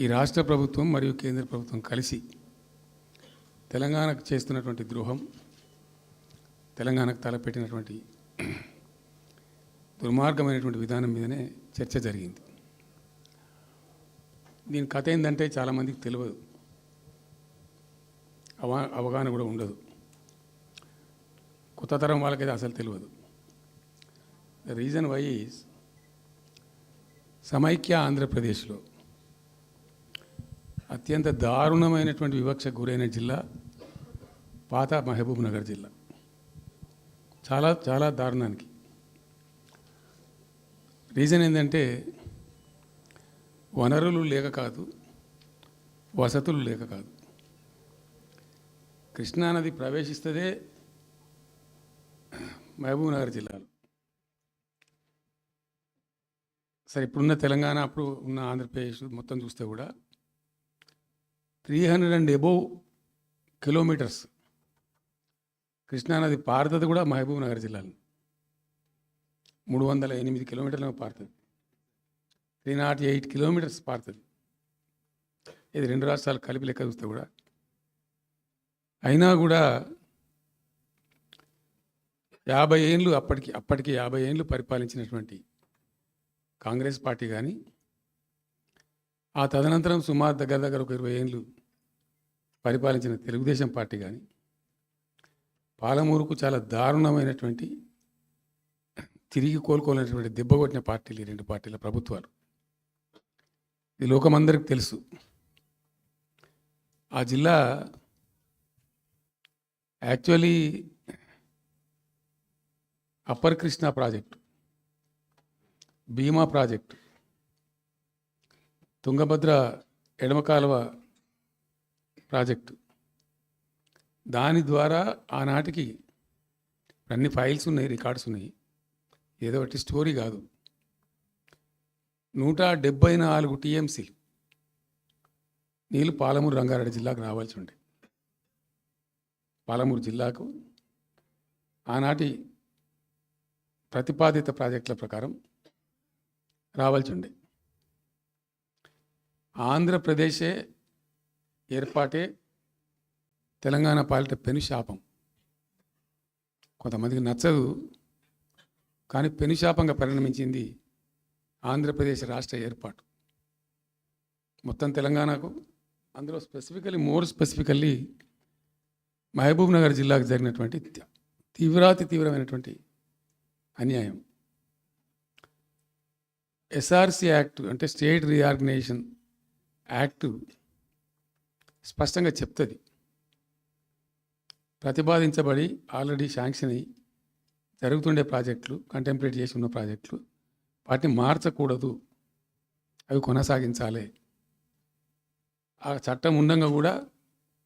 ఈ రాష్ట్ర ప్రభుత్వం మరియు కేంద్ర ప్రభుత్వం కలిసి తెలంగాణకు చేస్తున్నటువంటి ద్రోహం, తెలంగాణకు తలపెట్టినటువంటి దుర్మార్గమైనటువంటి విధానం మీదనే చర్చ జరిగింది. దీని కథ ఏంటంటే చాలామందికి తెలియదు, అవగాహన కూడా ఉండదు. కొత్త తరం వాళ్ళకైతే అసలు తెలియదు. ద రీజన్ వై ఈజ్ సమైక్య ఆంధ్రప్రదేశ్లో అత్యంత దారుణమైనటువంటి వివక్షకు గురైన జిల్లా పాత మహబూబ్ నగర్ జిల్లా. చాలా చాలా దారుణానికి. రీజన్ ఏంటంటే వనరులు లేక కాదు, వసతులు లేక కాదు. కృష్ణానది ప్రవేశిస్తదే మహబూబ్ నగర్ జిల్లాలో. సరే, ఇప్పుడున్న తెలంగాణ, అప్పుడు ఉన్న ఆంధ్రప్రదేశ్ మొత్తం చూస్తే కూడా 300 and above కిలోమీటర్స్ కృష్ణానది పారుతుంది కూడా మహబూబ్ నగర్ జిల్లాలో. 308 కిలోమీటర్లు పారుతుంది. 308 కిలోమీటర్స్ పారుతుంది. ఇది రెండు రాష్ట్రాలు కలిపి లెక్క చూస్తే కూడా. అయినా కూడా 50 ఏళ్ళు అప్పటికి 50 ఏళ్ళు పరిపాలించినటువంటి కాంగ్రెస్ పార్టీ కానీ, ఆ తదనంతరం సుమారు దగ్గర ఒక 20 ఏళ్ళు పరిపాలించిన తెలుగుదేశం పార్టీ కానీ, పాలమూరుకు చాలా దారుణమైనటువంటి తిరిగి కోలుకోలేనటువంటి దెబ్బ కొట్టిన పార్టీలు ఈ రెండు పార్టీల ప్రభుత్వాలు. ఇది లోకమందరికి తెలుసు. ఆ జిల్లా యాక్చువల్లీ అప్పర్ కృష్ణా ప్రాజెక్టు, భీమా ప్రాజెక్టు, తుంగభద్ర ఎడమ కాలువ ప్రాజెక్టు, దాని ద్వారా ఆనాటికి అన్ని ఫైల్స్ ఉన్నాయి, రికార్డ్స్ ఉన్నాయి. ఏదో ఒకటి స్టోరీ కాదు. 174 TMC నీళ్ళు పాలమూరు రంగారెడ్డి జిల్లాకు రావాల్సి ఉండే. పాలమూరు జిల్లాకు ఆనాటి ప్రతిపాదిత ప్రాజెక్టుల ప్రకారం రావాల్సి ఉండే. ఆంధ్రప్రదేశే ఏర్పాటే తెలంగాణ పాలిట పెను శాపం. కొంతమందికి నచ్చదు, కానీ పెను శాపంగా పరిణమించింది ఆంధ్రప్రదేశ్ రాష్ట్ర ఏర్పాటు. మొత్తం తెలంగాణకు, అందులో మోర్ స్పెసిఫికల్లీ మహబూబ్ నగర్ జిల్లాకు జరిగినటువంటి తీవ్రమైనటువంటి అన్యాయం. SRC యాక్ట్ అంటే స్టేట్ రీఆర్గనైజేషన్ యాక్టు స్పష్టంగా చెప్తుంది, ప్రతిపాదించబడి ఆల్రెడీ శాంక్షన్ అయ్యి జరుగుతుండే ప్రాజెక్టులు, కంటెంప్లేట్ చేసి ఉన్న ప్రాజెక్టులు, వాటిని మార్చకూడదు, అవి కొనసాగించాలి. ఆ చట్టం ఉండగా కూడా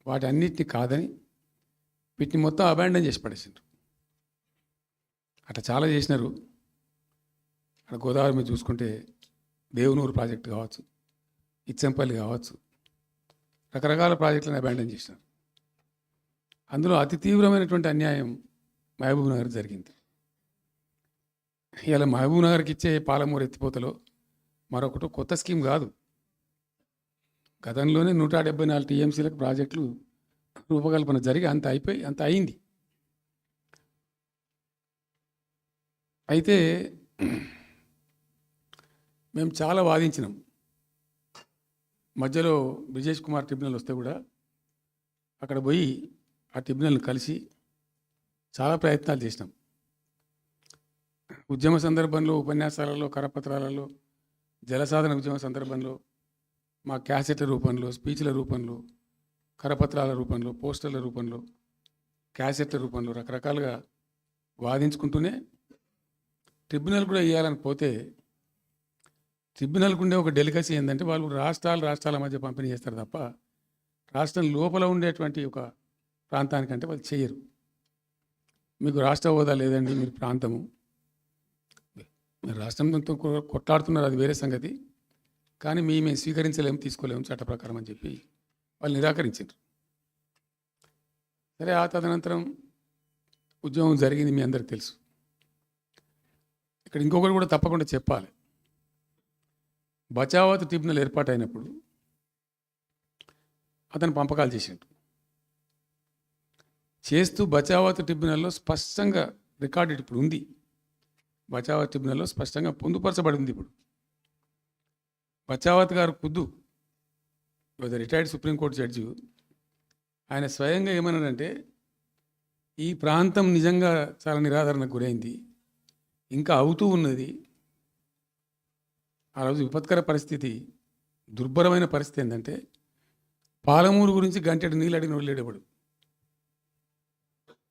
వాటి అన్నిటిని కాదని వీటిని మొత్తం అబాండన్ చేసి పడేసిండ్రు. అట్లా చాలా చేసినారు. అక్కడ గోదావరి మీద చూసుకుంటే దేవునూరు ప్రాజెక్టు కావచ్చు, ఇచ్చంపల్లి కావచ్చు, రకరకాల ప్రాజెక్టులను అబాండన్ చేసినారు. అందులో అతి తీవ్రమైనటువంటి అన్యాయం మహబూబ్ నగర్ జరిగింది. ఇలా మహబూబ్ నగర్కి ఇచ్చే పాలమూరు ఎత్తిపోతలో మరొకటి కొత్త స్కీమ్ కాదు. గతంలోనే 174 TMCలకు ప్రాజెక్టులు రూపకల్పన జరిగి అంత అయింది. అయితే మేము చాలా వాదించినాం. మధ్యలో బ్రిజేష్ కుమార్ ట్రిబ్యునల్ వస్తే కూడా అక్కడ పోయి ఆ ట్రిబ్యునల్ని కలిసి చాలా ప్రయత్నాలు చేసినాం. ఉద్యమ సందర్భంలో, ఉపన్యాసాలలో, కరపత్రాలలో, జలసాధన ఉద్యమ సందర్భంలో, మా క్యాసెట్ల రూపంలో, స్పీచ్ల రూపంలో, కరపత్రాల రూపంలో, పోస్టర్ల రూపంలో, క్యాసెట్ల రూపంలో రకరకాలుగా వాదించుకుంటూనే ట్రిబ్యునల్ కూడా ఇవ్వాలని పోతే, ట్రిబ్యునల్కు ఉండే ఒక డెలికసీ ఏంటంటే వాళ్ళు రాష్ట్రాల మధ్య పంపిణీ చేస్తారు తప్ప రాష్ట్రం లోపల ఉండేటువంటి ఒక ప్రాంతానికంటే వాళ్ళు చేయరు. మీకు రాష్ట్ర హోదా లేదండి, మీరు ప్రాంతము, మీరు రాష్ట్రంతో కొట్లాడుతున్నారు, అది వేరే సంగతి, కానీ మేము స్వీకరించలేము, తీసుకోలేము చట్ట ప్రకారం అని చెప్పి వాళ్ళు నిరాకరించారు. సరే, ఆ తదనంతరం ఉద్యమం జరిగింది, మీ అందరికి తెలుసు. ఇక్కడ ఇంకొకటి కూడా తప్పకుండా చెప్పాలి. బచావత్ ట్రిబ్యునల్ ఏర్పాటైనప్పుడు అతను పంపకాలు చేసిండు. చేస్తూ బచావత్ ట్రిబ్యునల్లో స్పష్టంగా రికార్డెడ్ ఇప్పుడు ఉంది. బచావత్ ట్రిబ్యునల్లో స్పష్టంగా పొందుపరచబడి ఉంది. ఇప్పుడు బచావత్ గారు ఖుద్దు రిటైర్డ్ సుప్రీంకోర్టు జడ్జి, ఆయన స్వయంగా ఏమన్నాడంటే ఈ ప్రాంతం నిజంగా చాలా నిరాదరణకు గురైంది, ఇంకా అవుతూ ఉన్నది. ఆ రోజు విపత్కర పరిస్థితి, దుర్భరమైన పరిస్థితి ఏంటంటే పాలమూరు గురించి గంటెడు నీళ్ళు అడిగిన వాళ్ళు లేడేవాడు.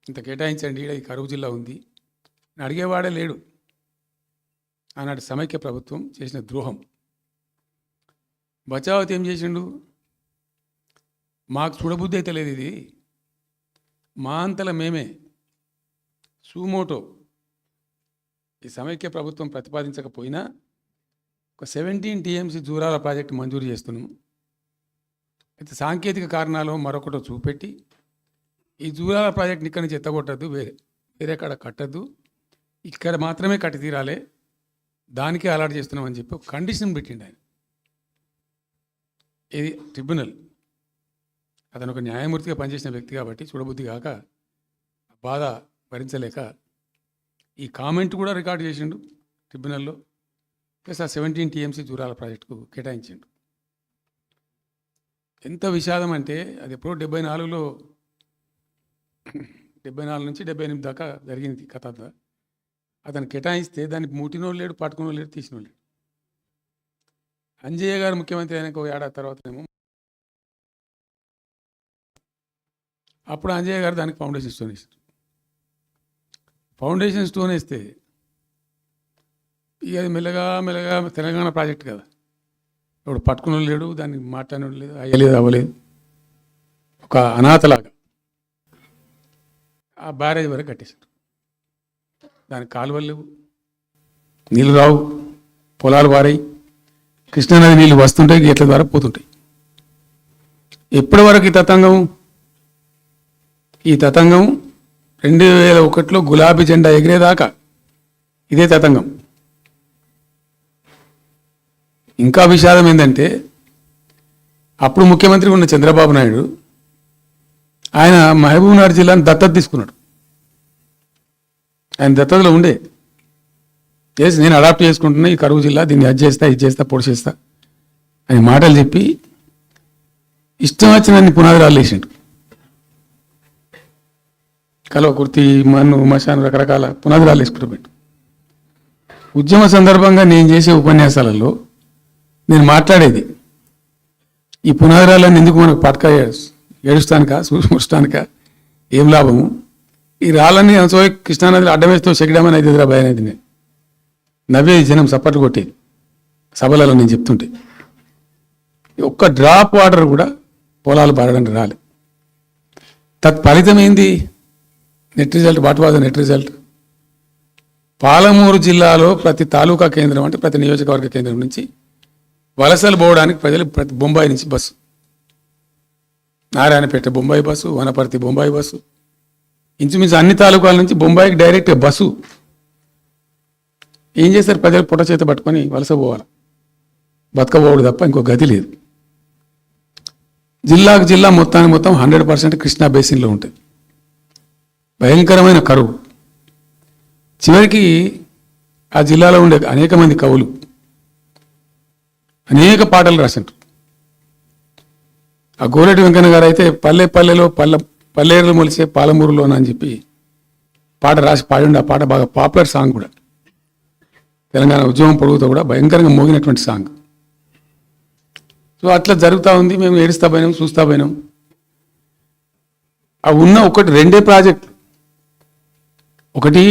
ఇంత కేటాయించండి, ఈ కరువు జిల్లా ఉంది అని అడిగేవాడే లేడు. ఆనాటి సమైక్య ప్రభుత్వం చేసిన ద్రోహం. బచావత్ ఏం చేసిండు, మాకు చూడబుద్ధి అయితే లేదు, ఇది మా అంతల మేమే సూమోటో ఈ సమైక్య ప్రభుత్వం ప్రతిపాదించకపోయినా ఒక 17 TMC జూరాల ప్రాజెక్టు మంజూరు చేస్తున్నాము. అయితే సాంకేతిక కారణాలు మరొకటో చూపెట్టి ఈ జూరాల ప్రాజెక్టుని ఇక్కడి నుంచి ఎత్తగొట్టద్దు, వేరే కాడ కట్టద్దు, ఇక్కడ మాత్రమే కట్టి తీరాలి, దానికే అలాట్ చేస్తున్నామని చెప్పి ఒక కండిషన్ పెట్టిండు ఆయన. ఇది ట్రిబ్యునల్. అతను ఒక న్యాయమూర్తిగా పనిచేసిన వ్యక్తి కాబట్టి చూడబుద్ధి కాక బాధ భరించలేక ఈ కామెంట్ కూడా రికార్డు చేసిండు ట్రిబ్యునల్లో. ప్లస్ ఆ 17 TMC జూరాల ప్రాజెక్టుకు కేటాయించిండు. ఎంత విషాదం అంటే అది ఎప్పుడో 74లో 74 నుంచి 78 దాకా జరిగింది కథ అంతా. అతను కేటాయిస్తే దాన్ని ముట్టినోళ్ళు లేడు, పట్టుకునోళ్ళు లేడు, తీసినోళ్ళు లేడు. అంజయ్య గారు ముఖ్యమంత్రి అయినాక ఒక ఏడాది తర్వాతనేమో అప్పుడు అంజయ్య గారు దానికి ఫౌండేషన్ స్టోన్ వేసారు. ఫౌండేషన్ స్టోన్ వేస్తే ఇక అది మెల్లగా మెల్లగా తెలంగాణ ప్రాజెక్ట్ కదా, ఇప్పుడు పట్టుకునోళ్ళు లేడు, దాన్ని మాట్లాడినోళ్ళు లేదు, అయ్యలేదు, అవ్వలేదు, ఒక అనాథలాగా ఆ బ్యారేజ్ వరకు కట్టేశారు. దానికి కాలువలు లేవు, నీళ్ళు రావు, పొలాలు పారాయి, కృష్ణానది నీళ్ళు వస్తుంటాయి, గేట్ల ద్వారా పోతుంటాయి. ఎప్పటి వరకు ఈ తతంగం 2001లో గులాబీ జెండా ఎగిరేదాకా ఇదే తతంగం. ఇంకా విషాదం ఏంటంటే అప్పుడు ముఖ్యమంత్రి ఉన్న చంద్రబాబు నాయుడు ఆయన మహబూబ్నగర్ జిల్లాను దత్తత తీసుకున్నాడు. ఆయన దత్తతలో ఉండే చేసి నేను అడాప్ట్ చేసుకుంటున్నా ఈ కరువు జిల్లా, దీన్ని అది చేస్తా, ఇది చేస్తా, పొడి చేస్తా అని మాటలు చెప్పి ఇష్టం వచ్చినన్ని పునాదురాలు వేసిండు. కలవకుర్తి, మన్ను, మశాను, రకరకాల పునాదురాలు వేసుకుంటూ పెట్టు. ఉద్యమ సందర్భంగా నేను చేసే ఉపన్యాసాలలో నేను మాట్లాడేది ఈ పునాదురాలన్నీ ఎందుకు మనకు పట్క ఏడుస్తానికా, చూస్తానికా, ఏం లాభము, ఈ రాళ్ళని అనసోయి కృష్ణానదిలో అడ్డమేస్తూ చెక్కడామని అయితే ఎదురా భయం అనేది నేను నవ్వేది, జనం సప్పట్లు కొట్టేది సభలలో నేను చెప్తుంటే. ఒక్క డ్రాప్ వాటర్ కూడా పొలాలు పారడానికి రాలి. తత్ఫలితం ఏంది? Net result. What was the net result? Palamuru జిల్లాలో ప్రతి తాలూకా కేంద్రం అంటే ప్రతి నియోజకవర్గ కేంద్రం నుంచి వలసలు పోవడానికి ప్రజలు ప్రతి బొంబాయి నుంచి bus, Narayanpet Bombay bus, Wanaparthy Bombay bus, ఇంచుమించు అన్ని తాలూకాల నుంచి బొంబాయికి డైరెక్ట్గా బస్సు. ఏం చేస్తారు? ప్రజలు పుట్ట చేత పట్టుకొని వలస పోవాలి, బతకబోడు తప్ప ఇంకో గతి లేదు. జిల్లాకు జిల్లా మొత్తానికి మొత్తం 100% కృష్ణా బేసిన్లో ఉంటుంది. భయంకరమైన కరువు. చివరికి ఆ జిల్లాలో ఉండే అనేక మంది కవులు అనేక పాటలు రాసింటారు. ఆ గోరెటి వెంకన్న గారు అయితే పల్లె పల్లెలో పల్లెలు మొలిసే పాలమూరులోన అని చెప్పి పాట రాసి పాడిండు. ఆ పాట బాగా పాపులర్ సాంగ్ కూడా, తెలంగాణ ఉద్యమం పొడుగుతో కూడా భయంకరంగా మోగినటువంటి సాంగ్. సో అట్లా జరుగుతూ ఉంది. మేము ఏడుస్తా పోయినాం, చూస్తా పోయినాం. అవి ఉన్న రెండే ప్రాజెక్టులు. ఒకటి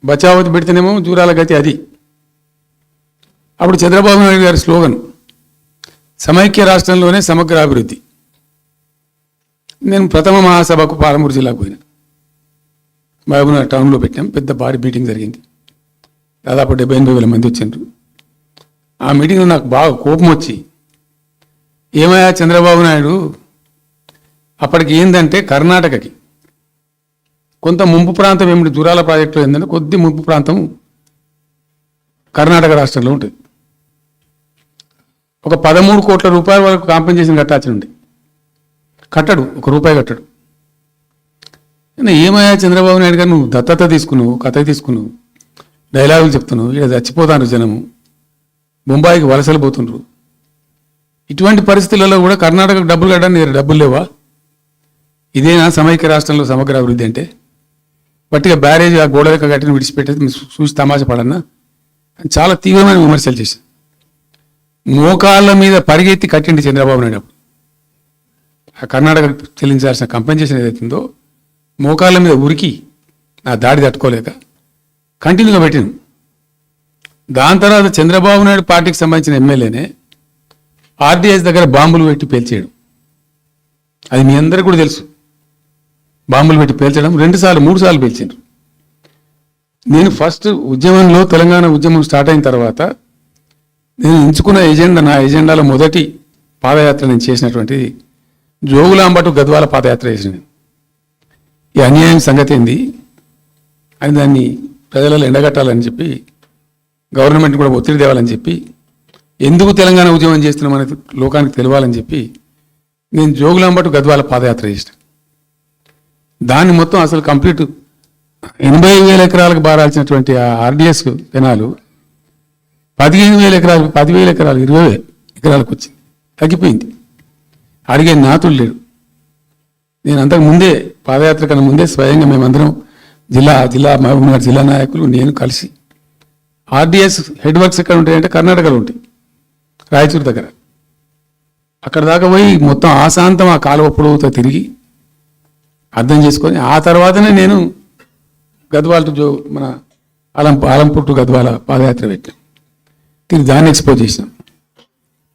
బచావతి పెడితేనేమో జూరాల గతి అది. అప్పుడు చంద్రబాబు నాయుడు గారి స్లోగన్ సమైక్య రాష్ట్రంలోనే సమగ్ర అభివృద్ధి. నేను ప్రథమ మహాసభకు పాలమూరు జిల్లాకు పోయినా, మహబూబ్నగర్ టౌన్లో పెట్టాం. పెద్ద భారీ మీటింగ్ జరిగింది, దాదాపు 70-80 మంది వచ్చిండ్రు. ఆ మీటింగ్లో నాకు బాగా కోపం వచ్చి, ఏమయ్యా చంద్రబాబు నాయుడు, అప్పటికి ఏంటంటే కర్ణాటకకి కొంత ముంపు ప్రాంతం ఏమిటి జూరాల ప్రాజెక్టులో ఏంటంటే కొద్ది ముంపు ప్రాంతం కర్ణాటక రాష్ట్రంలో ఉంటుంది. ఒక 13 కోట్ల రూపాయల వరకు కాంపెన్సేషన్ కట్టాల్సి ఉంది. కట్టడు, ₹1 కట్టడు. ఏమయ్యా చంద్రబాబు నాయుడు గారు, నువ్వు దత్తత తీసుకున్నావు, కథ తీసుకున్నావు, డైలాగులు చెప్తున్నావు, ఇక్కడ చచ్చిపోతాను జనము, బొంబాయికి వలసలు పోతుండ్రు. ఇటువంటి పరిస్థితులలో కూడా కర్ణాటకకు డబ్బులు కట్టడానికి డబ్బులు లేవా? ఇదేనా సమైక్య రాష్ట్రంలో సమగ్ర అభివృద్ధి అంటే? బట్టిగా బ్యారేజ్ ఆ గోడలక కట్టిన విడిచిపెట్టేది మీరు చూసి తమాషా పడన్నా అని చాలా తీవ్రమైన విమర్శలు చేశారు. మోకాళ్ళ మీద పరిగెత్తి కట్టిండి చంద్రబాబు నాయుడు. ఆ కర్ణాటక చెల్లించాల్సిన కంపెన్సేషన్ ఏదైతుందో మోకాళ్ళ మీద ఉరికి నా దాడి తట్టుకోలేక కంటిన్యూగా పెట్టిను. దాని తర్వాత చంద్రబాబు నాయుడు పార్టీకి సంబంధించిన ఎమ్మెల్యేనే ఆర్డీఎస్ దగ్గర బాంబులు పెట్టి పేల్చేయడం, అది మీ అందరికీ కూడా తెలుసు. బాంబులు పెట్టి పేల్చడం 2 సార్లు 3 సార్లు పేల్చారు. నేను ఫస్ట్ ఉద్యమంలో తెలంగాణ ఉద్యమం స్టార్ట్ అయిన తర్వాత నేను ఎంచుకున్న ఎజెండా, నా ఎజెండాలో మొదటి పాదయాత్ర నేను చేసినటువంటిది జోగులాంబ టు గద్వాల పాదయాత్ర చేసిన. ఈ అన్యాయం సంగతి ఏంది అని దాన్ని ప్రజలలో ఎండగట్టాలని చెప్పి, గవర్నమెంట్ కూడా ఒత్తిడి తేవాలని చెప్పి, ఎందుకు తెలంగాణ ఉద్యమం చేస్తున్నామనేది లోకానికి తెలియాలని చెప్పి నేను జోగులాంబ టు గద్వాల పాదయాత్ర చేసిన. దాన్ని మొత్తం అసలు కంప్లీట్ 80,000 ఎకరాలకు బారాల్సినటువంటి ఆ ఆర్డీఎస్ కెనాలు 15,000 ఎకరాలు, 10,000 ఎకరాలు, 20,000 ఎకరాలకు వచ్చింది, తగ్గిపోయింది. అడిగే నాతులు లేడు. నేను అంతకు ముందే పాదయాత్ర కన్నా ముందే స్వయంగా మేమందరం జిల్లా మహబూబ్నగర్ జిల్లా నాయకులు నేను కలిసి ఆర్డీఎస్ హెడ్ వర్క్స్ ఎక్కడ ఉంటాయంటే కర్ణాటకలో ఉంటాయి, రాయచూరు దగ్గర. అక్కడ దాకా పోయి మొత్తం ఆశాంతం ఆ కాలువ పొడవుతో తిరిగి అర్థం చేసుకొని ఆ తర్వాతనే నేను గద్వాల టు మన ఆలంపూర్ టు గద్వాల పాదయాత్ర పెట్టాను. తిరిగి దాన్ని ఎక్స్పోజ్ చేసినాం.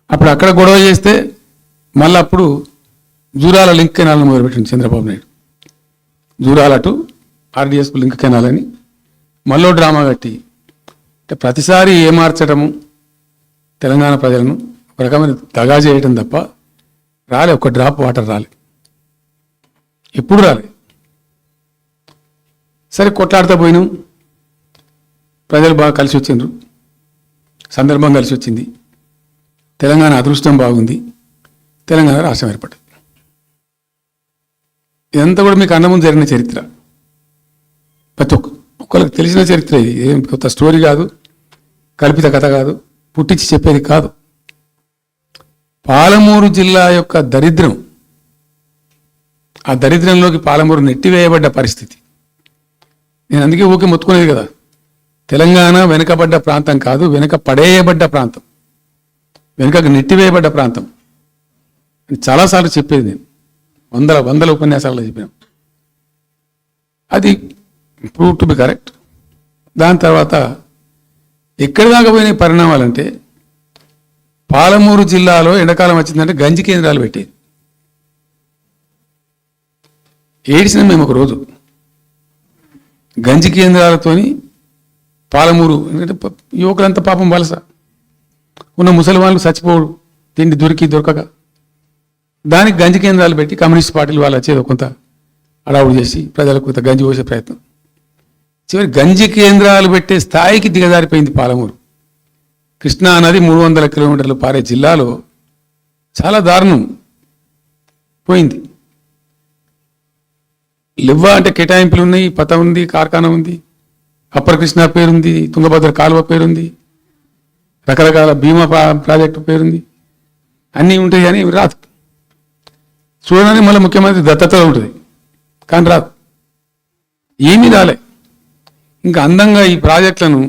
అప్పుడు అక్కడ గొడవ చేస్తే మళ్ళీ అప్పుడు జూరాల లింక్ కెనాల్ని మొదలుపెట్టింది చంద్రబాబు నాయుడు. జూరాల టు ఆర్డీఎస్కు లింక్ కెనాల్ అని మళ్ళీ డ్రామా కట్టి అంటే ప్రతిసారి ఏమార్చడము తెలంగాణ ప్రజలను ఒక రకమైన దగా చేయటం తప్ప రాలే, ఒక డ్రాప్ వాటర్ రాలే, ఎప్పుడు రాలే. సరే కొట్లాడుతూ పోయినాం, ప్రజలు బాగా కలిసి వచ్చిండ్రు, సందర్భం కలిసి వచ్చింది, తెలంగాణ అదృష్టం బాగుంది, తెలంగాణ రాష్ట్రం ఏర్పడింది. ఇదంతా కూడా మీకు అన్నముందు జరిగిన చరిత్ర, ప్రతి ఒక్కరికి తెలిసిన చరిత్ర. ఇది ఏం కొత్త స్టోరీ కాదు, కల్పిత కథ కాదు, పుట్టించి చెప్పేది కాదు. పాలమూరు జిల్లా యొక్క దరిద్రం, ఆ దరిద్రంలోకి పాలమూరు నెట్టివేయబడ్డ పరిస్థితి. నేను అందుకే ఊకే మొత్తుకునేది కదా, తెలంగాణ వెనుకబడ్డ ప్రాంతం కాదు, వెనుక పడేయబడ్డ ప్రాంతం, వెనుకకు నెట్టివేయబడ్డ ప్రాంతం అని చాలాసార్లు చెప్పేది. నేను వందల ఉపన్యాసాల్లో చెప్పినాం. అది ప్రూవ్ టు బి కరెక్ట్. దాని తర్వాత ఎక్కడి దాకా పోయిన పరిణామాలంటే పాలమూరు జిల్లాలో ఎండాకాలం వచ్చిందంటే గంజి కేంద్రాలు పెట్టేది. ఏడిసినాం మేము ఒకరోజు. గంజి కేంద్రాలతోని పాలమూరు, ఎందుకంటే యువకులంతా పాపం వలస ఉన్న ముసలి వాళ్ళు చచ్చిపోడు, తిండి దొరకక దానికి గంజి కేంద్రాలు పెట్టి కమ్యూనిస్ట్ పార్టీలు వాళ్ళు వచ్చేది కొంత అడావుడు చేసి ప్రజలకు కొంత గంజి పోసే ప్రయత్నం. చివరి గంజి కేంద్రాలు పెట్టే స్థాయికి దిగజారిపోయింది పాలమూరు. కృష్ణా నది 300 కిలోమీటర్లు పారే జిల్లాలో చాలా దారుణం పోయింది. లివ్వా అంటే కేటాయింపులు ఉన్నాయి, పత ఉంది, కార్ఖానా ఉంది, అప్పర్ కృష్ణా పేరుంది, తుంగభద్ర కాలువ పేరుంది, రకరకాల భీమా ప్రాజెక్టు పేరుంది, అన్నీ ఉంటాయి కానీ రాదు. చూడడానికి మళ్ళీ ముఖ్యమంత్రి దత్తతలో ఉంటుంది కానీ రాదు, ఏమీ రాలే. ఇంకా అందంగా ఈ ప్రాజెక్టులను,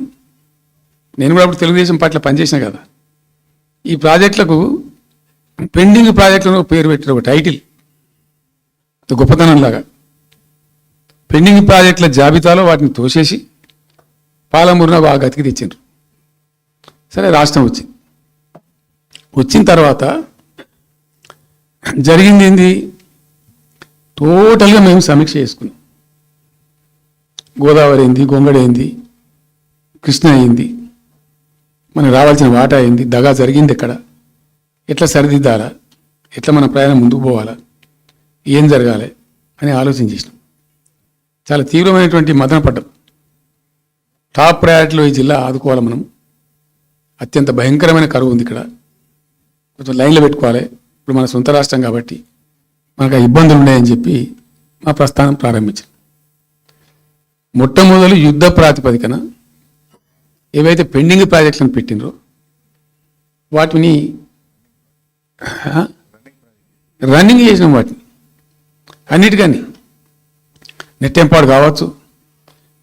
నేను కూడా అప్పుడు తెలుగుదేశం పార్టీలో పనిచేసిన కదా, ఈ ప్రాజెక్టులకు పెండింగ్ ప్రాజెక్టులను పేరు పెట్టిన ఒక టైటిల్ గొప్పతనంలాగా పెండింగ్ ప్రాజెక్టుల జాబితాలో వాటిని తోసేసి పాలమూరున బాగా గతికి తెచ్చిండ్రు. సరే రాష్ట్రం వచ్చిన తర్వాత జరిగింది ఏంది, టోటల్గా మేము సమీక్ష చేసుకున్నాం. గోదావరి అయింది, గొంగడి అయింది, కృష్ణ అయింది, మనకు రావాల్సిన వాటా అయింది, దగా జరిగింది ఎక్కడ, ఎట్లా సరిదిద్దాలా, ఎట్లా మన ప్రయాణం ముందుకు పోవాలా, ఏం జరగాలి అని ఆలోచన చేసినాం. చాలా తీవ్రమైనటువంటి మదన పడ్డాం. టాప్ ప్రయారిటీలో ఈ జిల్లా ఆదుకోవాలి మనం, అత్యంత భయంకరమైన కరువు ఉంది ఇక్కడ, కొంచెం లైన్లో పెట్టుకోవాలి. ఇప్పుడు మన సొంత రాష్ట్రం కాబట్టి మనకు ఆ ఇబ్బందులు ఉన్నాయని చెప్పి మా ప్రస్థానం ప్రారంభించాం. మొట్టమొదలు యుద్ధ ప్రాతిపదికన ఏవైతే పెండింగ్ ప్రాజెక్టులను పెట్టినరో వాటిని రన్నింగ్ చేసినాం. వాటిని అన్నిటికన్నీ నెట్టెంపాడు కావచ్చు,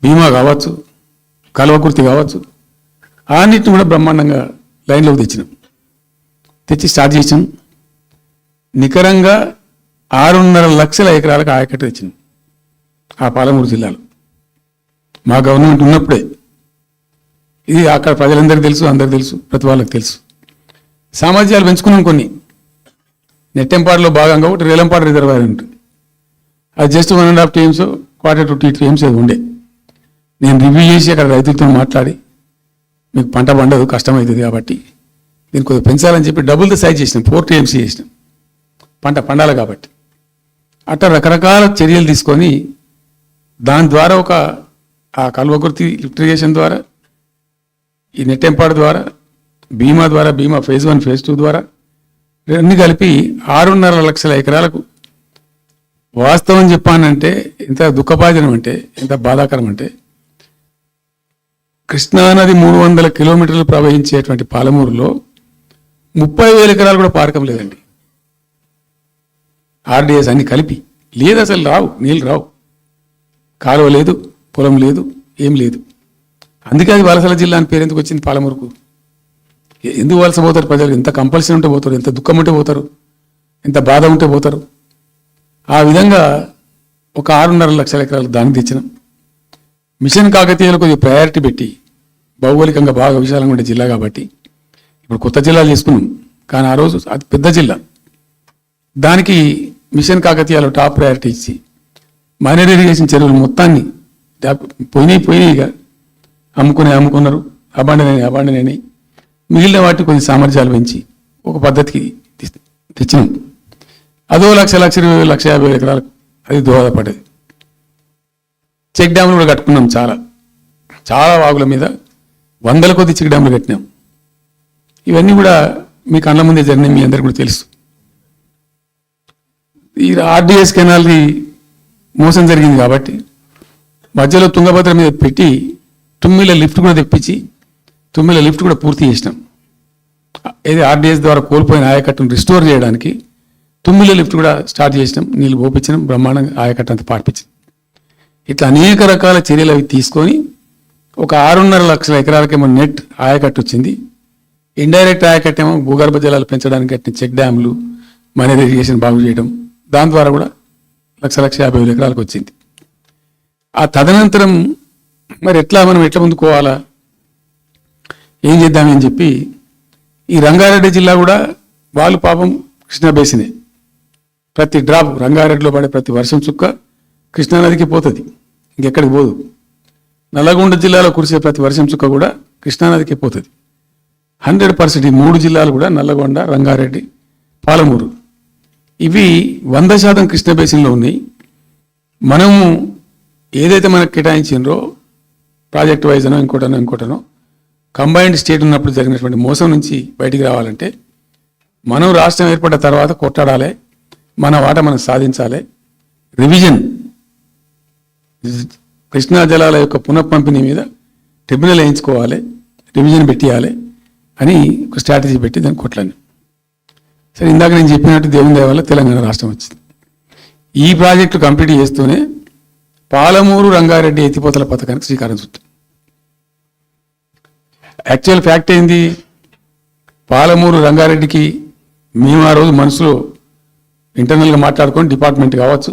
భీమా కావచ్చు, కల్వకుర్తి కావచ్చు, అన్నిటిని కూడా బ్రహ్మాండంగా లైన్లోకి తెచ్చి స్టార్ట్ చేసినాం. నికరంగా 6.5 లక్షల ఎకరాలకు ఆయకట్టు తెచ్చినాం ఆ పాలమూరు జిల్లాలో మా గవర్నమెంట్ ఉన్నప్పుడే. ఇది అక్కడ ప్రజలందరికీ తెలుసు, అందరికీ తెలుసు, ప్రతి వాళ్ళకి తెలుసు. సామర్థ్యాలు పెంచుకున్నాం కొన్ని. నెట్టెంపాడులో భాగంగా ఒకటి రేలంపాడు రిజర్వాయర్ ఉంటుంది. అది జస్ట్ 1.5 TMs, 1/4 to 2 TMs అది ఉండే. నేను రివ్యూ చేసి అక్కడ రైతులతో మాట్లాడి మీకు పంట పండదు, కష్టమవుతుంది కాబట్టి దీన్ని కొద్దిగా పెంచాలని చెప్పి డబుల్ ద సైజ్ చేసినాం, 4 TMs చేసినాం పంట పండాలి కాబట్టి. అట్లా రకరకాల చర్యలు తీసుకొని దాని ద్వారా ఆ కల్వకుర్తి లిఫ్ట్ ఇరిగేషన్ ద్వారా, ఈ నెట్టెంపాడు ద్వారా, భీమా ద్వారా, భీమా phase 1 phase 2 ద్వారా అన్ని కలిపి 6.5 లక్షల ఎకరాలకు. వాస్తవం చెప్పానంటే ఎంత దుఃఖభాజనం అంటే, ఎంత బాధాకరం అంటే, కృష్ణానది 300 కిలోమీటర్లు ప్రవహించేటువంటి పాలమూరులో 30,000 ఎకరాలు కూడా పారకం లేదండి. RDS అన్ని కలిపి లేదు, అసలు రావు, నీళ్ళు రావు, కాలువ లేదు, పొలం లేదు, ఏం లేదు. అందుకే అది వలసల జిల్లా అని పేరు ఎందుకు వచ్చింది పాలమూరుకు? ఎందుకు వలస పోతారు ప్రజలు? ఎంత కంపల్సరీ ఉంటే పోతారు, ఎంత దుఃఖం ఉంటే పోతారు, ఎంత బాధ ఉంటే పోతారు. ఆ విధంగా ఒక 6.5 లక్షల ఎకరాలు దానికి తెచ్చినాం. మిషన్ కాకతీయలో కొద్దిగా ప్రయారిటీ పెట్టి, భౌగోళికంగా బాగా విశాలంగా ఉండే జిల్లా కాబట్టి ఇప్పుడు కొత్త జిల్లాలు చేసుకున్నాం, కానీ ఆ రోజు అది పెద్ద జిల్లా. దానికి మిషన్ కాకతీయలో టాప్ ప్రయారిటీ ఇచ్చి మైనర్ ఇరిగేషన్ చెరువులు మొత్తాన్ని పోయినాయిగా అమ్ముకున్నారు, అబాండనని మిగిలిన వాటిని కొన్ని సామర్థ్యాలు పెంచి ఒక పద్ధతికి తెచ్చినాం. అదో 1,20,000 ఎకరాలకు అది దోహదపడేది. చెక్ డ్యాములు కూడా కట్టుకున్నాం, చాలా వాగుల మీద 100 కొద్ది చెక్ డ్యాములు కట్టినాం. ఇవన్నీ కూడా మీ కళ్ళ ముందే జరిగినాయి, మీ అందరికీ కూడా తెలుసు. ఈ RDS కెనాల్ది మోసం జరిగింది కాబట్టి మధ్యలో తుంగభద్ర మీద పెట్టి తుమ్మిల లిఫ్ట్ కూడా తెప్పించి తుమ్మిల లిఫ్ట్ కూడా పూర్తి చేసినాం. ఏది RDS ద్వారా కోల్పోయిన ఆయకట్టును రిస్టోర్ చేయడానికి తుమ్మిల లిఫ్ట్ కూడా స్టార్ట్ చేసినాం, నీళ్ళు పోపించినాం, బ్రహ్మాండంగా ఆయకట్టు అంతా పార్పించినాం. ఇట్లా అనేక రకాల చర్యలు అవి తీసుకొని ఒక 6.5 లక్షల ఎకరాలకేమో నెట్ ఆయకట్టు వచ్చింది. ఇండైరెక్ట్ ఆయకట్టు ఏమో భూగర్భ జలాలు పెంచడానికి కట్టిన చెక్ డ్యాములు, మైనర్ ఇరిగేషన్ బాగు చేయడం, దాని ద్వారా కూడా 1,50,000 ఎకరాలకు వచ్చింది. ఆ తదనంతరం మరి మనం ఎట్లా ముందుకోవాలా, ఏం చేద్దామని చెప్పి ఈ రంగారెడ్డి జిల్లా కూడా వాళ్ళు పాపం కృష్ణా బేసినే, ప్రతి డ్రాప్ రంగారెడ్డిలో పడే ప్రతి వర్షం చుక్క కృష్ణానదికి పోతుంది, ఇంకెక్కడికి పోదు. నల్లగొండ జిల్లాలో కురిసే ప్రతి వర్షం చుక్క కూడా కృష్ణానదికి పోతుంది. 100% ఈ 3 జిల్లాలు కూడా నల్లగొండ, రంగారెడ్డి, పాలమూరు ఇవి 100% కృష్ణ బేసిన్లో ఉన్నాయి. మనము ఏదైతే మనకు కేటాయించిండ్రో ప్రాజెక్ట్ వైజ్ అనో ఇంకోటనో కంబైన్డ్ స్టేట్ ఉన్నప్పుడు జరిగినటువంటి మోసం నుంచి బయటికి రావాలంటే మనం రాష్ట్రం ఏర్పడ్డ తర్వాత కొట్టాడాలి, మన వాటా మనం సాధించాలి. రివిజన్, కృష్ణా జలాల యొక్క పునఃపంపిణీ మీద ట్రిబ్యునల్ వేయించుకోవాలి, రివిజన్ పెట్టియాలి అని ఒక స్ట్రాటజీ పెట్టి దాన్ని కొట్లాను. సరే, ఇందాక నేను చెప్పినట్టు దేవుని దయ వల్ల తెలంగాణ రాష్ట్రం వచ్చింది. ఈ ప్రాజెక్టు కంప్లీట్ చేస్తూనే పాలమూరు రంగారెడ్డి ఎత్తిపోతల పథకానికి శ్రీకారం చుట్టాం. యాక్చువల్ ఫ్యాక్ట్ ఏంది, పాలమూరు రంగారెడ్డికి మేము ఆ రోజు మనసులో ఇంటర్నల్గా మాట్లాడుకొని డిపార్ట్మెంట్ కావచ్చు,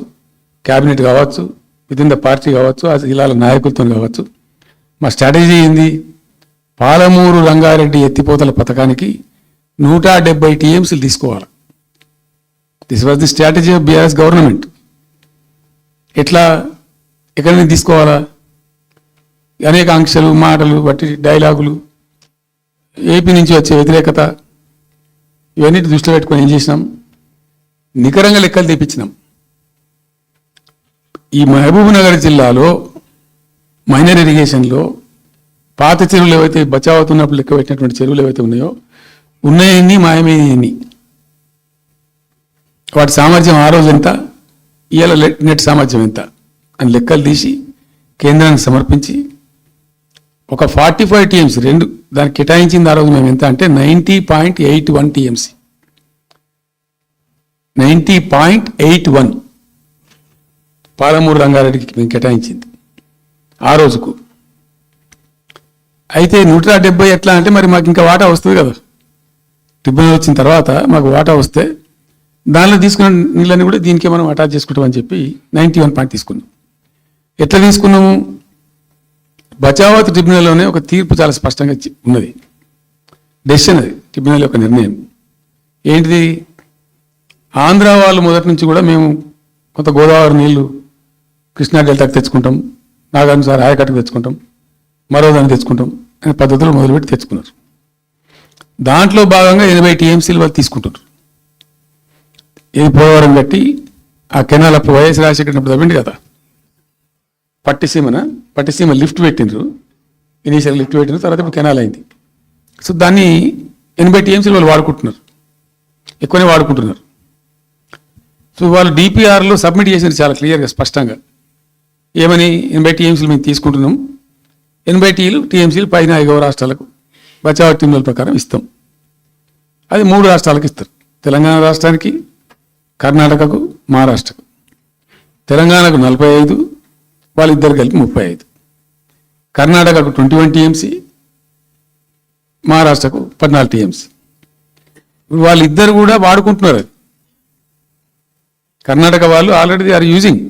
క్యాబినెట్ కావచ్చు, విదిన్ ద పార్టీ కావచ్చు, ఆ జిల్లాల నాయకులతో కావచ్చు, మా స్ట్రాటజీ ఏంది, పాలమూరు రంగారెడ్డి ఎత్తిపోతల పథకానికి 170 TMs తీసుకోవాలి. This was the strategy of BRS government. ఎక్కడి నుంచి తీసుకోవాలా, అనేక ఆంక్షలు, మాటలు, బట్టి డైలాగులు, ఏపీ నుంచి వచ్చే వ్యతిరేకత, ఇవన్నీ దృష్టిలో పెట్టుకొని ఏం చేసినాం, నికరంగా లెక్కలు తెప్పించినాం. ఈ మహబూబ్ నగర్ జిల్లాలో మైనర్ ఇరిగేషన్లో పాత చెరువులు ఏవైతే బచావ్ అవుతున్నప్పుడు లెక్క పెట్టినటువంటి చెరువులు ఏవైతే ఉన్నాయో ఉన్నాయన్నీ మాయమైనవి. వాటి సామర్థ్యం ఆ రోజు ఎంత, ఇవాళ నెట్ సామర్థ్యం ఎంత అని లెక్కలు తీసి కేంద్రానికి సమర్పించి ఒక 45 టీఎంసీ రెండు దానికి కేటాయించింది ఆ రోజు మేము ఎంత అంటే 90.81 టీఎంసీ 90.81 పాలమూరు రంగారెడ్డికి మేము కేటాయించింది ఆ రోజుకు. అయితే 170 ఎట్లా అంటే మరి మాకు ఇంకా వాటా వస్తుంది కదా, ట్రిబ్యునల్ వచ్చిన తర్వాత మాకు వాటా వస్తే దానిలో తీసుకున్న నీళ్ళని కూడా దీనికే మనం అటాచ్ చేసుకుంటామని చెప్పి 91 పాయింట్ తీసుకున్నాం. ఎట్లా తీసుకున్నాము? బచావత్ ట్రిబ్యునల్లోనే ఒక తీర్పు చాలా స్పష్టంగా ఉన్నది, డెసిషన్ అది ట్రిబ్యునల్ యొక్క నిర్ణయం. ఏంటిది? ఆంధ్ర వాళ్ళు మొదటి నుంచి కూడా మేము కొంత గోదావరి నీళ్లు కృష్ణా డెల్టాకి తెచ్చుకుంటాం, నాగార్జున ఆయకట్టుకు తెచ్చుకుంటాం, మరో దాన్ని తెచ్చుకుంటాం అనే పద్ధతులు మొదలుపెట్టి తెచ్చుకున్నారు. దాంట్లో భాగంగా 80 టీఎంసీలు వాళ్ళు తీసుకుంటున్నారు. ఇది పోలవరం కట్టి ఆ కెనాల్ అప్పుడు వైఎస్ రాజశేఖర్ తవ్వింది కదా, పట్టిసీమ లిఫ్ట్ పెట్టిండ్రు, ఇనీషియల్ లిఫ్ట్ పెట్టిన తర్వాత ఇప్పుడు కెనాల్ అయింది. సో దాన్ని 80 టీఎంసీలు వాళ్ళు వాడుకుంటున్నారు, ఎక్కువనే వాడుకుంటున్నారు. సో వాళ్ళు డిపిఆర్లో సబ్మిట్ చేసినారు చాలా క్లియర్గా స్పష్టంగా, ఏమని 80 టీఎంసీలు మేము తీసుకుంటున్నాం, 80 టీఎంసీలు పైన 5 రాష్ట్రాలకు బచావ్ ట్రిబ్యునల్ ప్రకారం ఇస్తాం. అది 3 రాష్ట్రాలకు ఇస్తారు, తెలంగాణ రాష్ట్రానికి, కర్ణాటకకు, మహారాష్ట్రకు. తెలంగాణకు 45, వాళ్ళిద్దరు కలిపి 35, కర్ణాటకకు 21 టీఎంసీ, మహారాష్ట్రకు 14 టీఎంసీ. వాళ్ళిద్దరు కూడా వాడుకుంటున్నారు. అది కర్ణాటక వాళ్ళు already they are using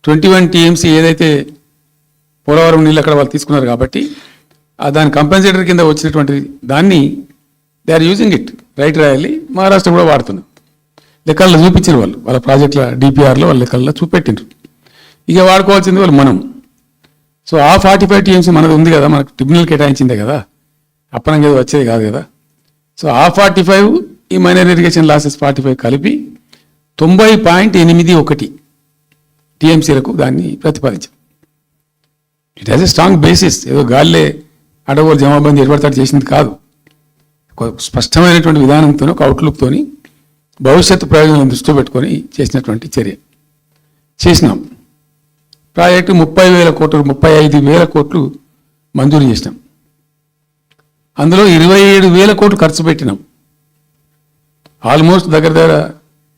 21 TMC ఏదైతే పోలవరం నీళ్ళు అక్కడ వాళ్ళు తీసుకున్నారు కాబట్టి దాని కంపెన్సేటర్ కింద వచ్చినటువంటి దాన్ని they are using it, right రాయాలి. మహారాష్ట్ర కూడా వాడుతున్నారు. లెక్కల్లో చూపించారు వాళ్ళు, వాళ్ళ ప్రాజెక్టుల డిపిఆర్లో వాళ్ళ లెక్కల్లో చూపెట్టిండ్రు. ఇక వాడుకోవాల్సింది వాళ్ళు మనం. సో ఆ 45 టీఎంసీ మనది ఉంది కదా, మనకు ట్రిబ్యునల్ కేటాయించిందే కదా, అప్పనంగా వచ్చేది కాదు కదా. సో ఆ 45 ఈ మైనర్ ఇరిగేషన్ లాసెస్ 45 కలిపి 90.81 టీఎంసీలకు దాన్ని ప్రతిపాదించాం. It has a strong basis. ఏదో గాల్లే అడవులు జమాబందీ ఏర్పడతాడు చేసింది కాదు, ఒక స్పష్టమైనటువంటి విధానంతో, ఒక అవుట్లుక్తో, భవిష్యత్తు ప్రయోజనాలను దృష్టిలో పెట్టుకొని చేసినటువంటి చర్య. చేసినాం. ప్రాజెక్టు 30,000 కోట్లు, 35,000 కోట్లు మంజూరు చేసినాం. అందులో 27,000 కోట్లు ఖర్చు పెట్టినాం. ఆల్మోస్ట్ దగ్గర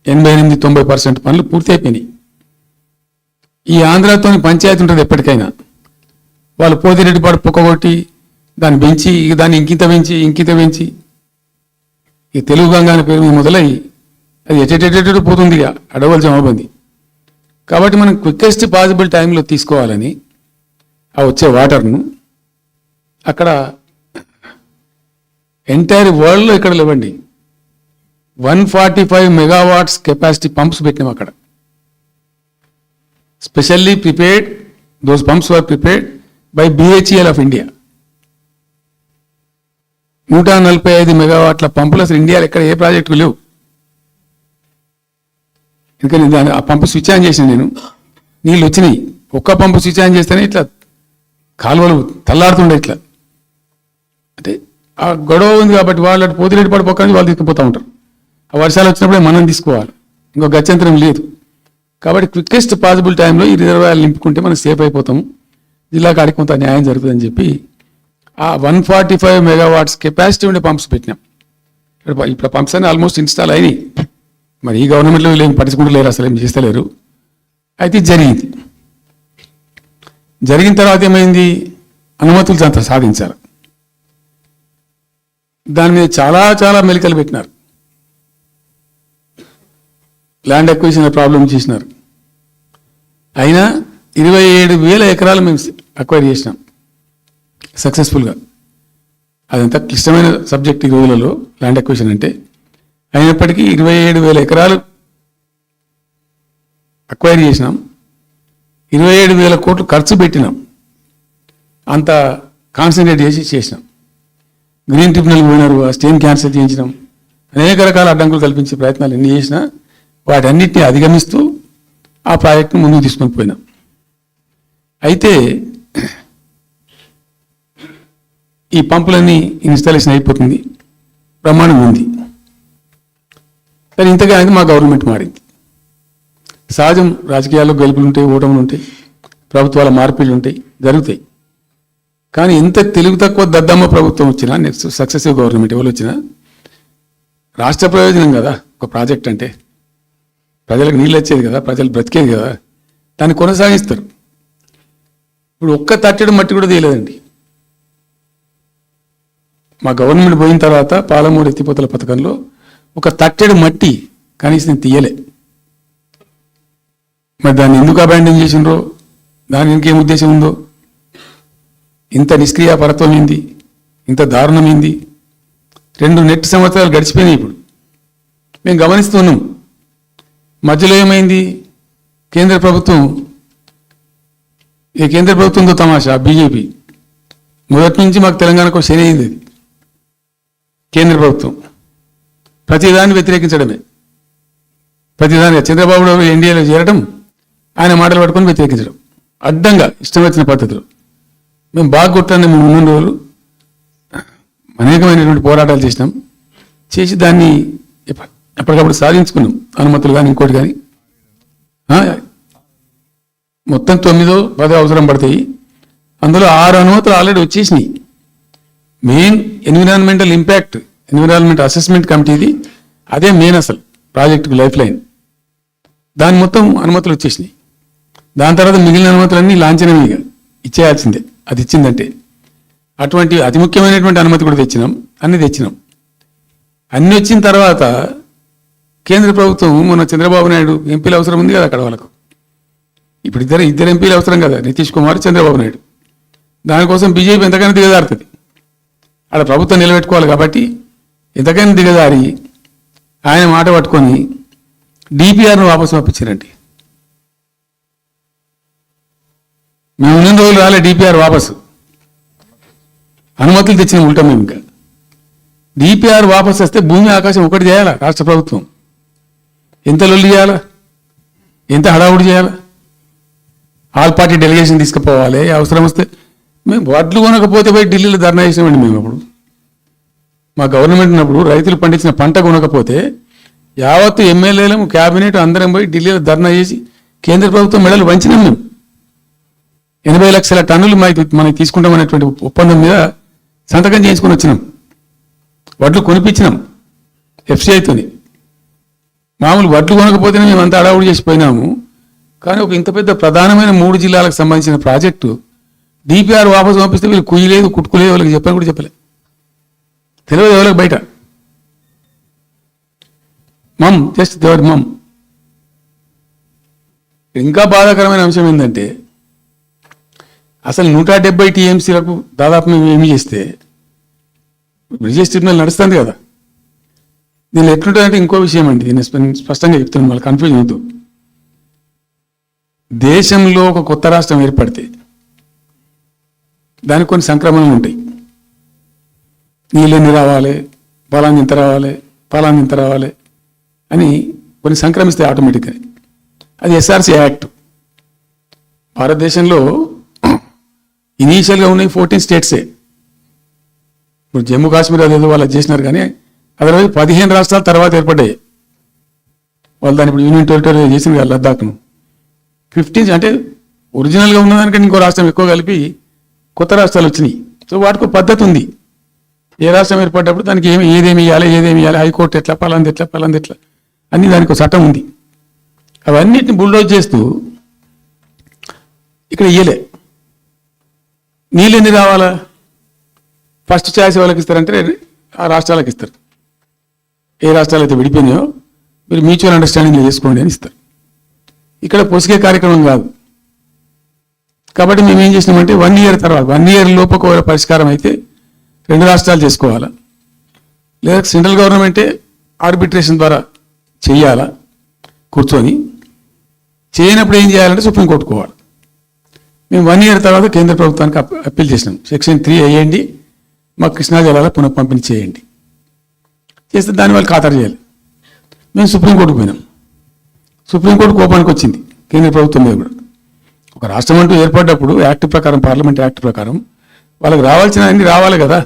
88-90% పనులు పూర్తి అయిపోయినాయి. ఈ ఆంధ్రాతో పంచాయతీ ఉంటుంది ఎప్పటికైనా, వాళ్ళు పోతిరెడ్డిపాడు పొక్కగొట్టి దాన్ని పెంచి దాన్ని ఇంకింత పెంచి ఈ తెలుగు గంగా అనే పేరు మొదలై అది ఎటెటెటెటు పోతుంది ఇక అడవుల జమాబంది. కాబట్టి మనం క్విక్కెస్ట్ పాసిబుల్ టైంలో తీసుకోవాలని ఆ వచ్చే వాటర్ను అక్కడ ఎంటైర్ వరల్డ్లో ఇక్కడ లేవండి 145 మెగావాట్స్ కెపాసిటీ పంప్స్ పెట్టినాం అక్కడ. Specially prepared, those pumps were prepared by BHEL of India. 145 మెగావాట్ల పంపులు అసలు ఇండియాలో ఎక్కడ ఏ ప్రాజెక్టుకు లేవు. ఎందుకని దాన్ని ఆ పంపు స్విచ్ ఆన్ చేసిన నేను, నీళ్ళు వచ్చినాయి. ఒక్క పంపు స్విచ్ ఆన్ చేస్తేనే ఇట్లా కాలువలు తల్లాడుతుండే ఇట్లా. అంటే ఆ గొడవ ఉంది కాబట్టి వాళ్ళు అటు పోతిరెడ్డి పడి పక్కన వాళ్ళు తీసుకుపోతూ ఉంటారు. ఆ వర్షాలు వచ్చినప్పుడే మనం తీసుకోవాలి, ఇంకో గత్యంతరం లేదు. కాబట్టి క్విక్కెస్ట్ పాసిబుల్ టైంలో ఈ రిజర్వాయర్లు నింపుకుంటే మనం సేఫ్ అయిపోతాము, జిల్లా కాడికి కొంత న్యాయం జరుగుతుందని చెప్పి ఆ 145 మెగావాట్స్ కెపాసిటీ ఉండే పంప్స్ పెట్టినాం. ఇప్పుడు పంప్స్ అన్నీ ఆల్మోస్ట్ ఇన్స్టాల్ అయినాయి. మరి ఈ గవర్నమెంట్లో వీళ్ళు ఏం పట్టించుకుంటలేరు, అసలు ఏం చేస్తలేరు. అయితే జరిగిన తర్వాత ఏమైంది, అనుమతులు అంత సాధించారు. దాని మీద చాలా చాలా మెలికలు పెట్టినారు. ల్యాండ్ అక్విజిషన్ ప్రాబ్లం చేసినారు. అయినా 27,000 ఎకరాలు మేము అక్వైర్ చేసినాం సక్సెస్ఫుల్గా. అదంతా క్లిష్టమైన సబ్జెక్ట్ ఈ రోజులలో ల్యాండ్ అక్విజిషన్ అంటే. అయినప్పటికీ 27,000 ఎకరాలు అక్వైర్ చేసినాం, 27,000 కోట్లు ఖర్చు పెట్టినాం. అంత కాన్సన్ట్రేట్ చేసినాం. గ్రీన్ ట్రిబ్యునల్ పోయినారు, ఆ స్టేమ్ క్యాన్సిల్ చేయించినాం. అనేక రకాల అడ్డంకులు కల్పించే ప్రయత్నాలు ఎన్ని చేసినా వాటన్నిటిని అధిగమిస్తూ ఆ ప్రాజెక్టును ముందుకు తీసుకొని పోయినాం. అయితే ఈ పంపులన్నీ ఇన్స్టాలేషన్ అయిపోతుంది, ప్రమాణం ఉంది. కానీ ఇంతగా అనేది మా గవర్నమెంట్ మారింది. సహజం, రాజకీయాల్లో గెలుపులు ఉంటాయి, ఓటములు ఉంటాయి, ప్రభుత్వాల మార్పిళ్ళు ఉంటాయి, జరుగుతాయి. కానీ ఇంత తెలుగు తక్కువ దద్దమ్మ ప్రభుత్వం వచ్చినా, నెక్స్ట్ సక్సెసివ్ గవర్నమెంట్ ఎవరు వచ్చినా రాష్ట్ర ప్రయోజనం కదా ఒక ప్రాజెక్ట్ అంటే. ప్రజలకు నీళ్ళు వచ్చేది కదా, ప్రజలు బ్రతికేది కదా, దాన్ని కొనసాగిస్తారు. ఇప్పుడు ఒక్క తట్టెడు మట్టి కూడా తీయలేదండి. మా గవర్నమెంట్ పోయిన తర్వాత పాలమూరు ఎత్తిపోతల పథకంలో ఒక తట్టెడు మట్టి కనీసం తీయలే. మరి దాన్ని ఎందుకు అబాండన్ చేసిండ్రో, దాని ఇంకేం ఉద్దేశం ఉందో, ఇంత నిష్క్రియాపరత్వం ఏంది, ఇంత దారుణం ఏంది. 2 నెట్ సంవత్సరాలు గడిచిపోయినాయి. ఇప్పుడు మేము గమనిస్తున్నాం. మధ్యలో ఏమైంది, కేంద్ర ప్రభుత్వంతో తమాషా. బీజేపీ మొదటి నుంచి మాకు తెలంగాణకు శని అయింది. అది కేంద్ర ప్రభుత్వం ప్రతిదాన్ని వ్యతిరేకించడమే. ప్రతిదానిగా చంద్రబాబు నాయుడు ఎన్డీఏలో చేరడం, ఆయన మాటలు పట్టుకొని వ్యతిరేకించడం, అడ్డంగా ఇష్టం వచ్చిన పద్ధతిలో. మేము బాగా కొట్టాను. మేము ఉన్న రోజులు అనేకమైనటువంటి పోరాటాలు చేసి దాన్ని ఎప్పటికప్పుడు సాధించుకున్నాం. అనుమతులు కానీ ఇంకోటి కానీ మొత్తం 9-10 అవసరం పడతాయి. అందులో 6 అనుమతులు ఆల్రెడీ వచ్చేసినాయి. Main environmental impact, environment assessment కమిటీది అదే మెయిన్ అసలు ప్రాజెక్టుకు లైఫ్ లైన్. దాని మొత్తం అనుమతులు వచ్చేసినాయి. దాని తర్వాత మిగిలిన అనుమతులన్నీ లాంఛనమేగా ఇచ్చేయాల్సిందే. అది ఇచ్చిందంటే అటువంటి అతి ముఖ్యమైనటువంటి అనుమతి కూడా తెచ్చినాం. అన్ని వచ్చిన తర్వాత కేంద్ర ప్రభుత్వం మొన్న చంద్రబాబు నాయుడు ఎంపీలు అవసరం ఉంది కదా అక్కడ వాళ్ళకు. ఇప్పుడు ఇద్దరు ఎంపీలు అవసరం కదా, నితీష్ కుమార్, చంద్రబాబు నాయుడు. దానికోసం బీజేపీ ఎంతకైనా దిగజారుతుంది. అక్కడ ప్రభుత్వం నిలబెట్టుకోవాలి కాబట్టి ఎంతకైనా దిగజారి ఆయన మాట పట్టుకొని డిపిఆర్ను వాపసు పంపించారండి. మేము ఉన్న రోజులు రాలే డిపిఆర్ వాపసు. అనుమతులు తెచ్చిన ఉంటాం మేము. ఇంకా డిపిఆర్ వాపసు వస్తే భూమి ఆకాశం ఒకటి చేయాలా రాష్ట్ర ప్రభుత్వం? ఎంత లొల్లి చేయాలా, ఎంత హడావుడి చేయాలా? ఆల్ పార్టీ డెలిగేషన్ తీసుకుపోవాలి. అవసరం వస్తే మేము వడ్లు కొనకపోతే పోయి ఢిల్లీలో ధర్నా చేసినామండి. మేము అప్పుడు మా గవర్నమెంట్ ఉన్నప్పుడు రైతులు పండించిన పంట కొనకపోతే యావత్తు ఎమ్మెల్యేలు, క్యాబినెట్ అందరం పోయి ఢిల్లీలో ధర్నా చేసి కేంద్ర ప్రభుత్వం మెడలు వంచినాం. మేము 80 లక్షల టన్నులు మనకి తీసుకుంటామనేటువంటి ఒప్పందం మీద సంతకం చేసుకుని వచ్చినాం. వడ్లు కొనిపించినాం ఎఫ్సిఐతోని. మామూలు వడ్లు కొనకపోతేనే మేము అంతా అడావుడు చేసిపోయినాము. కానీ ఒక ఇంత పెద్ద ప్రధానమైన 3 జిల్లాలకు సంబంధించిన ప్రాజెక్టు డిపిఆర్ వాపసు పంపిస్తే వీళ్ళు కుయ్యలేదు, కుట్టుకోలేదు, వాళ్ళకి చెప్పని కూడా చెప్పలే. తెలియదు ఎవరికి బయట. జస్ట్ దేవర్ మమ్. ఇంకా బాధాకరమైన అంశం ఏంటంటే అసలు 170 టీఎంసీలకు దాదాపు మేము ఏమి చేస్తే బ్రిజేష్ ట్రిబ్యునల్ నడుస్తుంది కదా. దీనిలో ఎట్లుంటుందంటే ఇంకో విషయం అండి, నేను స్పష్టంగా చెప్తున్నాను, మళ్ళీ కన్ఫ్యూజన్ అవుతూ. దేశంలో ఒక కొత్త రాష్ట్రం ఏర్పడితే దానికి కొన్ని సంక్రమణలు ఉంటాయి. నీళ్ళెన్ని రావాలి, ఫలాన్ని ఇంత రావాలి అని కొన్ని సంక్రమిస్తాయి ఆటోమేటిక్గా. అది ఎస్ఆర్సి యాక్ట్. భారతదేశంలో ఇనీషియల్గా ఉన్నాయి 14 స్టేట్సే. ఇప్పుడు జమ్మూ కాశ్మీర్ అదేదో వాళ్ళు చేసినారు, కానీ అదర్వైజ్ 15 రాష్ట్రాల తర్వాత ఏర్పడ్డాయి. వాళ్ళు దాన్ని ఇప్పుడు యూనియన్ టెరిటరీ చేసింది కదా లద్దాఖ్ను. 15 అంటే ఒరిజినల్గా ఉన్నదానికంటే ఇంకో రాష్ట్రం ఎక్కువ కలిపి కొత్త రాష్ట్రాలు వచ్చినాయి. సో వాటికి ఒక పద్ధతి ఉంది. ఏ రాష్ట్రం ఏర్పడ్డప్పుడు దానికి ఏదేమి ఇవ్వాలి, హైకోర్టు ఎట్లా, పలాంది ఎట్లా అన్ని దానికి ఒక చట్టం ఉంది. అవన్నిటిని బుల్డోజ్ చేస్తూ ఇక్కడ ఇయ్యలే. నీళ్ళు ఎన్ని రావాలా, ఫస్ట్ ఛాయిస్ వాళ్ళకి ఇస్తారంటే ఆ రాష్ట్రాలకు ఇస్తారు. ఏ రాష్ట్రాలు అయితే విడిపోయినాయో మీరు మ్యూచువల్ అండర్స్టాండింగ్ చేసుకోండి అని ఇస్తారు. ఇక్కడ పొసిగే కార్యక్రమం కాదు. కాబట్టి మేము ఏం చేసినామంటే 1 year తర్వాత 1 year లోపు ఒక పరిష్కారం అయితే 2 రాష్ట్రాలు చేసుకోవాలా, లేదా సెంట్రల్ గవర్నమెంటే ఆర్బిట్రేషన్ ద్వారా చేయాలా. కూర్చొని చేయనప్పుడు ఏం చేయాలంటే సుప్రీంకోర్టు కోవాలి. మేము 1 year తర్వాత కేంద్ర ప్రభుత్వానికి అప్పీల్ చేసినాం. సెక్షన్ 3 వేయండి, మాకు కృష్ణా జలాల పునఃపంపిణీ చేయండి. చేస్తే దాన్ని వాళ్ళు ఖాతరు చేయాలి. మేము సుప్రీంకోర్టుకు పోయినాం. సుప్రీంకోర్టు కోపానికి వచ్చింది కేంద్ర ప్రభుత్వం మీద కూడా. ఒక రాష్ట్రం అంటూ ఏర్పడ్డప్పుడు యాక్ట్ ప్రకారం, పార్లమెంట్ యాక్ట్ ప్రకారం వాళ్ళకి రావాల్సిన అన్ని రావాలి కదా.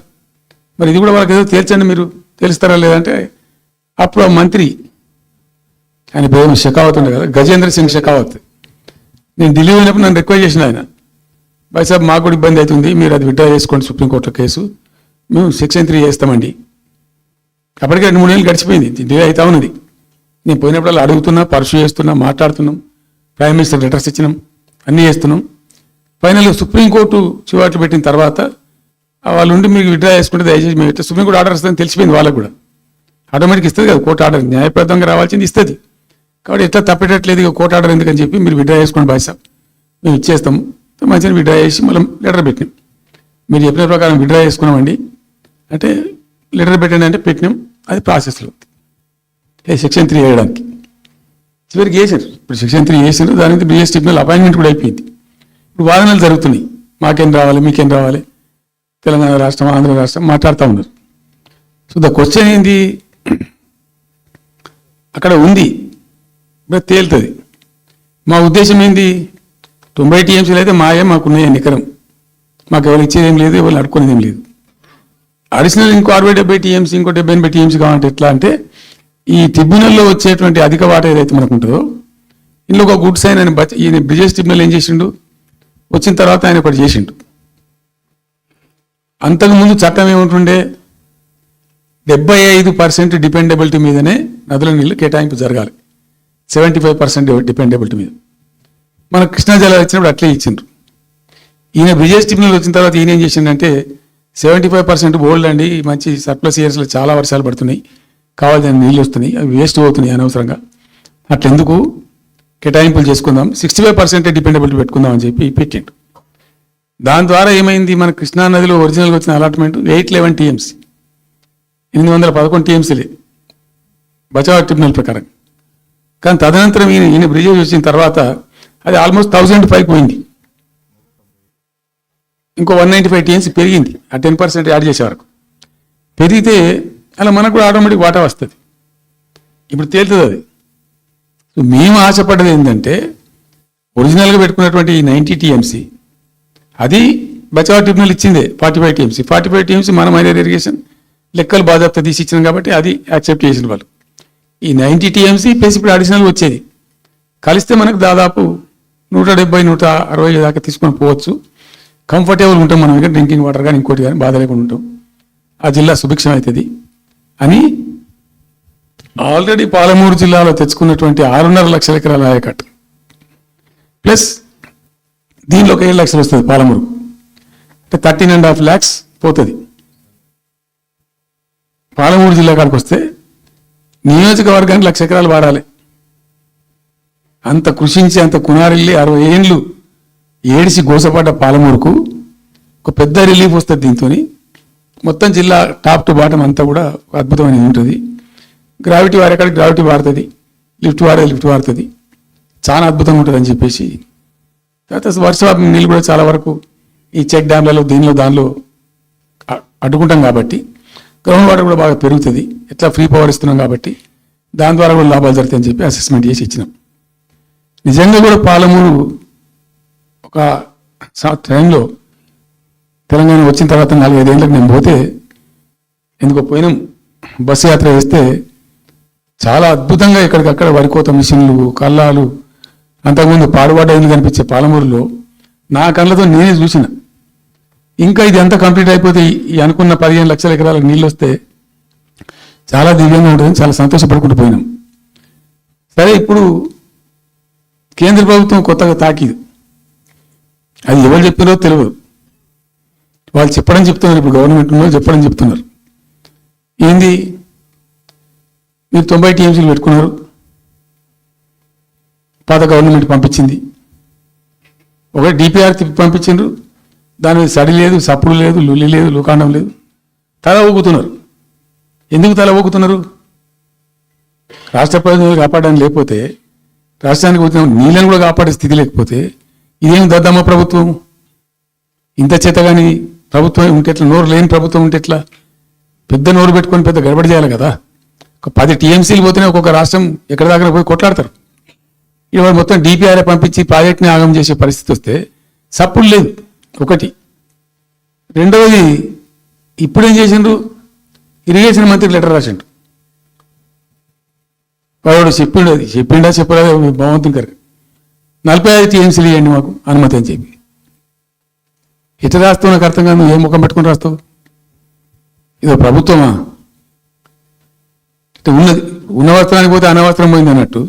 మరి ఇది కూడా వాళ్ళకి ఏదో తేల్చండి, మీరు తెలుస్తారా లేదంటే అప్పుడు ఆ మంత్రి ఆయన పేరు షెకావత్ ఉండే కదా, గజేంద్ర సింగ్ షెకావత్. నేను ఢిల్లీ పోయినప్పుడు నన్ను రిక్వెస్ట్ చేసిన ఆయన, భాయ్ సాబ్ మాకు కూడా ఇబ్బంది అవుతుంది, మీరు అది విత్డ్రా చేసుకోండి సుప్రీంకోర్టులో కేసు, మేము సెక్షన్ 3 చేస్తామండి. అప్పటికే 2-3 ఏళ్ళు గడిచిపోయింది, డిలే అవుతా ఉన్నది. నేను పోయినప్పుడు అడుగుతున్నా, పర్సూ చేస్తున్నా, మాట్లాడుతున్నాం, ప్రైమ్ మినిస్టర్ లెటర్స్ ఇచ్చినాం, అన్నీ చేస్తున్నాం. ఫైనల్ సుప్రీంకోర్టు చివాట్లు పెట్టిన తర్వాత వాళ్ళు ఉండి మీకు విత్డ్రా చేసుకుంటే దయచేసి మేము ఇట్లా సుప్రీంకోర్టు ఆర్డర్ ఇస్తుందని తెలిసిపోయింది వాళ్ళకు కూడా. ఆటోమేటిక్ ఇస్తుంది కదా కోర్టు ఆర్డర్, న్యాయప్రదంగా రావాల్సింది ఇస్తుంది. కాబట్టి ఎట్లా తప్పేటట్లేదు ఇక కోర్టు ఆర్డర్ ఎందుకని చెప్పి మీరు విత్డ్రా చేసుకోండి భాయ్ సాబ్, మేము ఇచ్చేస్తాము. మంచిగా విత్డ్రా చేసి మళ్ళీ లెటర్ పెట్టినాం. మీరు చెప్పిన ప్రకారం విత్డ్రా చేసుకున్నామండి అంటే లెటర్ పెట్టండి అంటే పెట్టినాం, అది ప్రాసెస్లో సెక్షన్ 3 వేయడానికి. చివరికి వేసారు, ఇప్పుడు సెక్షన్ 3 వేసారు, దాని మీద బిఎస్ ట్రిబ్యునల్ అపాయింట్మెంట్ కూడా అయిపోయింది. ఇప్పుడు వాదనలు జరుగుతున్నాయి, మాకేం రావాలి మీకేం రావాలి, తెలంగాణ రాష్ట్రం ఆంధ్ర రాష్ట్రం మాట్లాడుతూ ఉన్నారు. సో ద క్వశ్చన్ ఏంది, అక్కడ ఉంది ఇప్పుడు తేలుతుంది. మా ఉద్దేశం ఏంది, 90 టీఎంసీలు అయితే మాకున్నాయి నికరం, మాకు ఎవరు ఇచ్చేది ఏం లేదు, ఎవరు అడుక్కునేది ఏం లేదు. అడిషనల్ ఇంకో 60-70 టీఎంసీ, ఇంకో 70-80 టీఎంసీ కావాలంటే ఎట్లా అంటే ఈ ట్రిబ్యునల్లో వచ్చేటువంటి అధిక వాటా ఏదైతే మనకు ఉంటుందో, ఇందులో ఒక గుడ్ సైన్ ఆయన ఈయన బ్రిజేష్ ట్రిబ్యునల్ ఏం చేసిండు, వచ్చిన తర్వాత ఆయన ఒకటి చేసిండు. అంతకుముందు చట్టం ఏముంటుండే, 75% డిపెండబిలిటీ మీదనే నదుల నీళ్లు కేటాయింపు జరగాలి, 75% డిపెండబిలిటీ మీద. మన కృష్ణా జలాలు ఇచ్చినప్పుడు అట్లే ఇచ్చిండ్రు. ఈయన బ్రిజేష్ ట్రిబ్యునల్ వచ్చిన తర్వాత ఈయన ఏం చేసిండంటే 75% ఓల్డ్ అండి, మంచి సర్ప్లస్ ఇయర్స్లో చాలా వర్షాలు పడుతున్నాయి, కావాల్సిన నీళ్ళు వస్తున్నాయి, అవి వేస్ట్ అవుతున్నాయి అనవసరంగా, అట్లెందుకు కేటాయింపులు చేసుకుందాం, 65% డిపెండబిలిటీ పెట్టుకుందాం అని చెప్పి పెట్టిండు. దాని ద్వారా ఏమైంది, మన కృష్ణా నదిలో ఒరిజినల్గా వచ్చిన అలాట్మెంట్ 811 టీఎంసీ, 811 టీఎంసీలే బచావ్ ట్రిబ్యునల్ ప్రకారం. కానీ తదనంతరం ఈయన బ్రిజేష్ వచ్చిన తర్వాత అది ఆల్మోస్ట్ 1000 పైకి పోయింది, ఇంకో 195 టీఎంసీ పెరిగింది. ఆ 10% యాడ్ చేసే వరకు పెరిగితే అలా మనకు కూడా ఆటోమేటిక్ వాటా వస్తుంది. ఇప్పుడు తేలుతుంది అది. సో మేము ఆశపడ్డది ఏంటంటే ఒరిజినల్గా పెట్టుకున్నటువంటి ఈ 90 టీఎంసీ అది బచావ్ ట్రిబ్యునల్ ఇచ్చిందే 45 టీఎంసీ. 45 టీఎంసీ మన మైనర్ ఇరిగేషన్ లెక్కలు బాధ్యత తీసి ఇచ్చినాం కాబట్టి అది యాక్సెప్ట్ చేసిన వాళ్ళు. ఈ 90 టీఎంసీ ప్లస్ ఇప్పుడు అడిషనల్ వచ్చేది కలిస్తే మనకు దాదాపు 170-160 దాకా తీసుకొని పోవచ్చు. కంఫర్టబుల్ ఉంటాం మనం, ఇంకా డ్రింకింగ్ వాటర్ కానీ ఇంకోటి కానీ బాధ లేకుండా ఉంటాం, ఆ జిల్లా సుభిక్షం అవుతుంది అని ఆల్రెడీ పాలమూరు జిల్లాలో తెచ్చుకున్నటువంటి 6.5 లక్షల ఎకరాల ఆయకట్టు ప్లస్ దీనిలో ఒక 7 లక్షలు వస్తుంది పాలమూరు, అంటే 13.5 lakhs పోతుంది. పాలమూరు జిల్లా కాడికి వస్తే నియోజకవర్గానికి 1,00,000 ఎకరాలు వాడాలి. అంత కృషించి అంత కునారిల్లి 60 ఏళ్ళు ఏడిసి గోసపడ్డ పాలమూరుకు ఒక పెద్ద రిలీఫ్ వస్తుంది. దీంతో మొత్తం జిల్లా టాప్ టు బాటం అంతా కూడా అద్భుతమైనది ఉంటుంది. గ్రావిటీ వారేకాడికి గ్రావిటీ వాడుతుంది, లిఫ్ట్ వాడుతుంది, చాలా అద్భుతంగా ఉంటుంది అని చెప్పేసి. తర్వాత వర్ష నీళ్ళు కూడా చాలా వరకు ఈ చెక్ డ్యామ్లలో దానిలో అడ్డుకుంటాం కాబట్టి గ్రౌండ్ వాటర్ కూడా బాగా పెరుగుతుంది. ఎట్లా ఫ్రీ పవర్ ఇస్తున్నాం కాబట్టి దాని ద్వారా కూడా లాభాలు జరుగుతాయని చెప్పి అసెస్మెంట్ చేసి ఇచ్చినాం. నిజంగా కూడా పాలమూరు ఒక టైంలో తెలంగాణ వచ్చిన తర్వాత 4-5 ఏళ్ళకి నేను పోతే ఎందుకో పోయినాం, బస్సు యాత్ర వేస్తే చాలా అద్భుతంగా ఎక్కడికక్కడ వరికోత మిషన్లు, కల్లాలు, అంతకుముందు పాడుబాట ఇల్లు కనిపించే పాలమూరులో నా కళ్ళతో నేనే చూసిన. ఇంకా ఇది అంతా కంప్లీట్ అయిపోతే ఈ అనుకున్న 15 లక్షల ఎకరాలకు నీళ్ళు వస్తే చాలా దివ్యంగా ఉంటుందని చాలా సంతోషపడుకుంటూ పోయినాం. సరే, ఇప్పుడు కేంద్ర ప్రభుత్వం కొత్తగా తాకీదు, అది ఎవరు చెప్పినారో తెలియదు, వాళ్ళు చెప్తున్నారు. ఇప్పుడు గవర్నమెంట్ వాళ్ళు చెప్తున్నారు. ఏంది, మీరు 90 టీఎంసీలు పెట్టుకున్నారు, పాత గవర్నమెంట్ పంపించింది, ఒక డిపిఆర్ తిప్పి పంపించిండ్రు, దాని మీద సడి లేదు, సప్పుడు లేదు, లుల్లి లేదు, లుకాండం లేదు, తల ఊగుతున్నారు. ఎందుకు తల ఊగుతున్నారు? రాష్ట్ర ప్రయోజనాలు కాపాడడానికి లేకపోతే, రాష్ట్రానికి వచ్చిన నీళ్ళని కూడా కాపాడే స్థితి లేకపోతే ఇదేం దద్దమ్మ ప్రభుత్వం? ఇంత చేతగాని ప్రభుత్వం ఉంటే ఎట్లా? నోరు లేని ప్రభుత్వం ఉంటే ఎట్లా? పెద్ద నోరు పెట్టుకొని పెద్ద గడబడి చేయాలి కదా. ఒక 10 టీఎంసీలు పోతేనే ఒక్కొక్క రాష్ట్రం ఎక్కడ దగ్గర పోయి కొట్లాడతారు. ఇవాళ మొత్తం డిపిఆర్ఏ పంపించి ప్రాజెక్ట్ని ఆగం చేసే పరిస్థితి వస్తే సప్పుడు లేదు ఒకటి. రెండవది, ఇప్పుడేం చేసిండ్రు, ఇరిగేషన్ మంత్రికి లెటర్ రాసిండ్రు, వాడు చెప్పిండు, అది చెప్పిండా చెప్పలేదు భగవంతుని గారు 45 టీఎంసీలు ఇవ్వండి మాకు అనుమతి అని చెప్పి. ఎట్లా రాస్తావు నాకు అర్థం కాదు. నువ్వు ఏం ముఖం పెట్టుకుని రాస్తావు? ఇదో ప్రభుత్వమా? ఉన్నది ఉన్న వస్త్రానికి పోతే అనవసరం పోయింది అన్నట్టు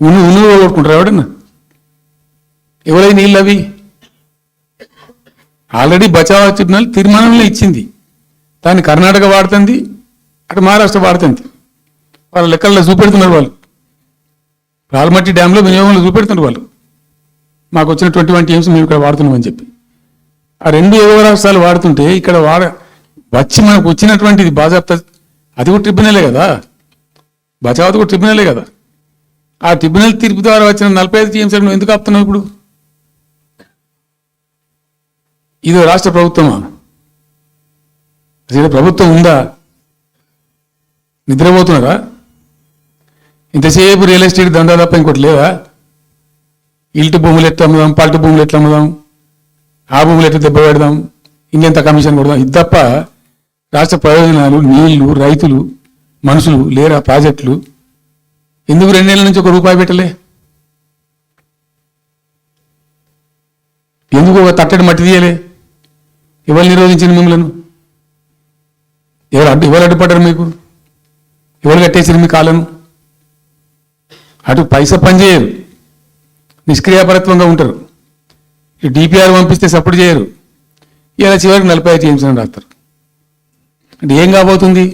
ఉన్నది కొట్టుకుంటారు ఎవడన్నా? ఎవరై నీళ్ళు అవి ఆల్రెడీ బచావ్ ట్రిబ్యునల్ తీర్మానంలో ఇచ్చింది. దాన్ని కర్ణాటక వాడుతుంది, అటు మహారాష్ట్ర వాడుతుంది. వాళ్ళ లెక్కల్లో చూపెడుతున్నారు వాళ్ళు. రాల్మట్టి డ్యాంలో వినియోగంలో చూపెడుతున్నారు వాళ్ళు. మాకు వచ్చిన 21 టీఎంసీ మేము ఇక్కడ వాడుతున్నామని చెప్పి. ఆ రెండు ఎగువ రాష్ట్రాలు వాడుతుంటే ఇక్కడ వచ్చి మనకు వచ్చినటువంటిది బాజాప్తా అది కూడా ట్రిబ్యునలే కదా, బచావత్ కూడా ట్రిబ్యునలే కదా. ఆ ట్రిబ్యునల్ తీర్పు ద్వారా వచ్చిన 45 టీఎంసీలు నువ్వు ఎందుకు ఆపుతున్నావు ఇప్పుడు? ఇది రాష్ట్ర ప్రభుత్వమా? అసలు ప్రభుత్వం ఉందా? నిద్రపోతున్నారా? ఇంతసేపు రియల్ ఎస్టేట్ దందా తప్ప ఇంకోటి లేదా? ఇల్టు భూములు ఎట్లా అమ్ముదాం, పల్టు భూములు ఎట్లా అమ్ముదాం, ఆ భూములు ఎట్లా దెబ్బ పెడదాం, ఇంకెంత కమిషన్ కొడదాం, ఇది తప్ప రాష్ట్ర ప్రయోజనాలు, నీళ్లు, రైతులు, మనుషులు లేరా? ప్రాజెక్టులు ఎందుకు 2 నెలల నుంచి ₹1 పెట్టలే? ఎందుకు ఒక తట్టడి మట్టి తీయలే? ఎవరు నిరోధించింది మిమ్మల్ని? ఎవరు అడ్డుపడ్డారు మీకు? ఎవరు కట్టేసారు మీ కాళ్ళను? అటు పైసా పనిచేయరు, నిష్క్రియాపరత్వంగా ఉంటారు. ఈ డిపిఆర్ పంపిస్తే సపోర్ట్ చేయరు. ఇలా చివరికి 45 టీఎంసీ అని రాస్తారు. అంటే ఏం కాబోతుంది?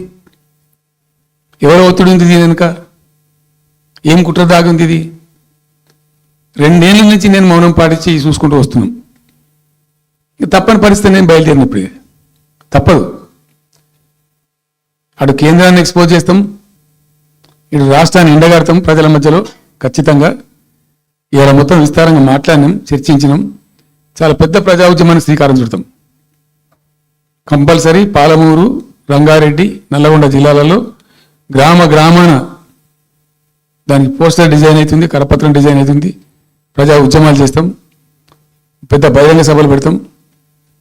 ఎవరో ఒత్తిడి ఉంది దీని వెనుక? ఏం కుట్ర దాగుంది ఇది? 2 ఏళ్ళ నుంచి నేను మౌనం పాటించి చూసుకుంటూ వస్తున్నాం. తప్పని పరిస్థితి నేను బయలుదేరినప్పుడే తప్పదు. అటు కేంద్రాన్ని ఎక్స్పోజ్ చేస్తాం, ఇటు రాష్ట్రాన్ని ఎండగడతాం ప్రజల మధ్యలో. ఖచ్చితంగా ఇవాళ మొత్తం విస్తారంగా మాట్లాడినాం, చర్చించినాం. చాలా పెద్ద ప్రజా ఉద్యమాన్ని శ్రీకారం చుడతాం. కంపల్సరీ పాలమూరు, రంగారెడ్డి, నల్లగొండ జిల్లాలలో గ్రామాన దానికి పోస్టర్ డిజైన్ అవుతుంది, కరపత్రం డిజైన్ అవుతుంది. ప్రజా ఉద్యమాలు చేస్తాం, పెద్ద బహిరంగ సభలు పెడతాం.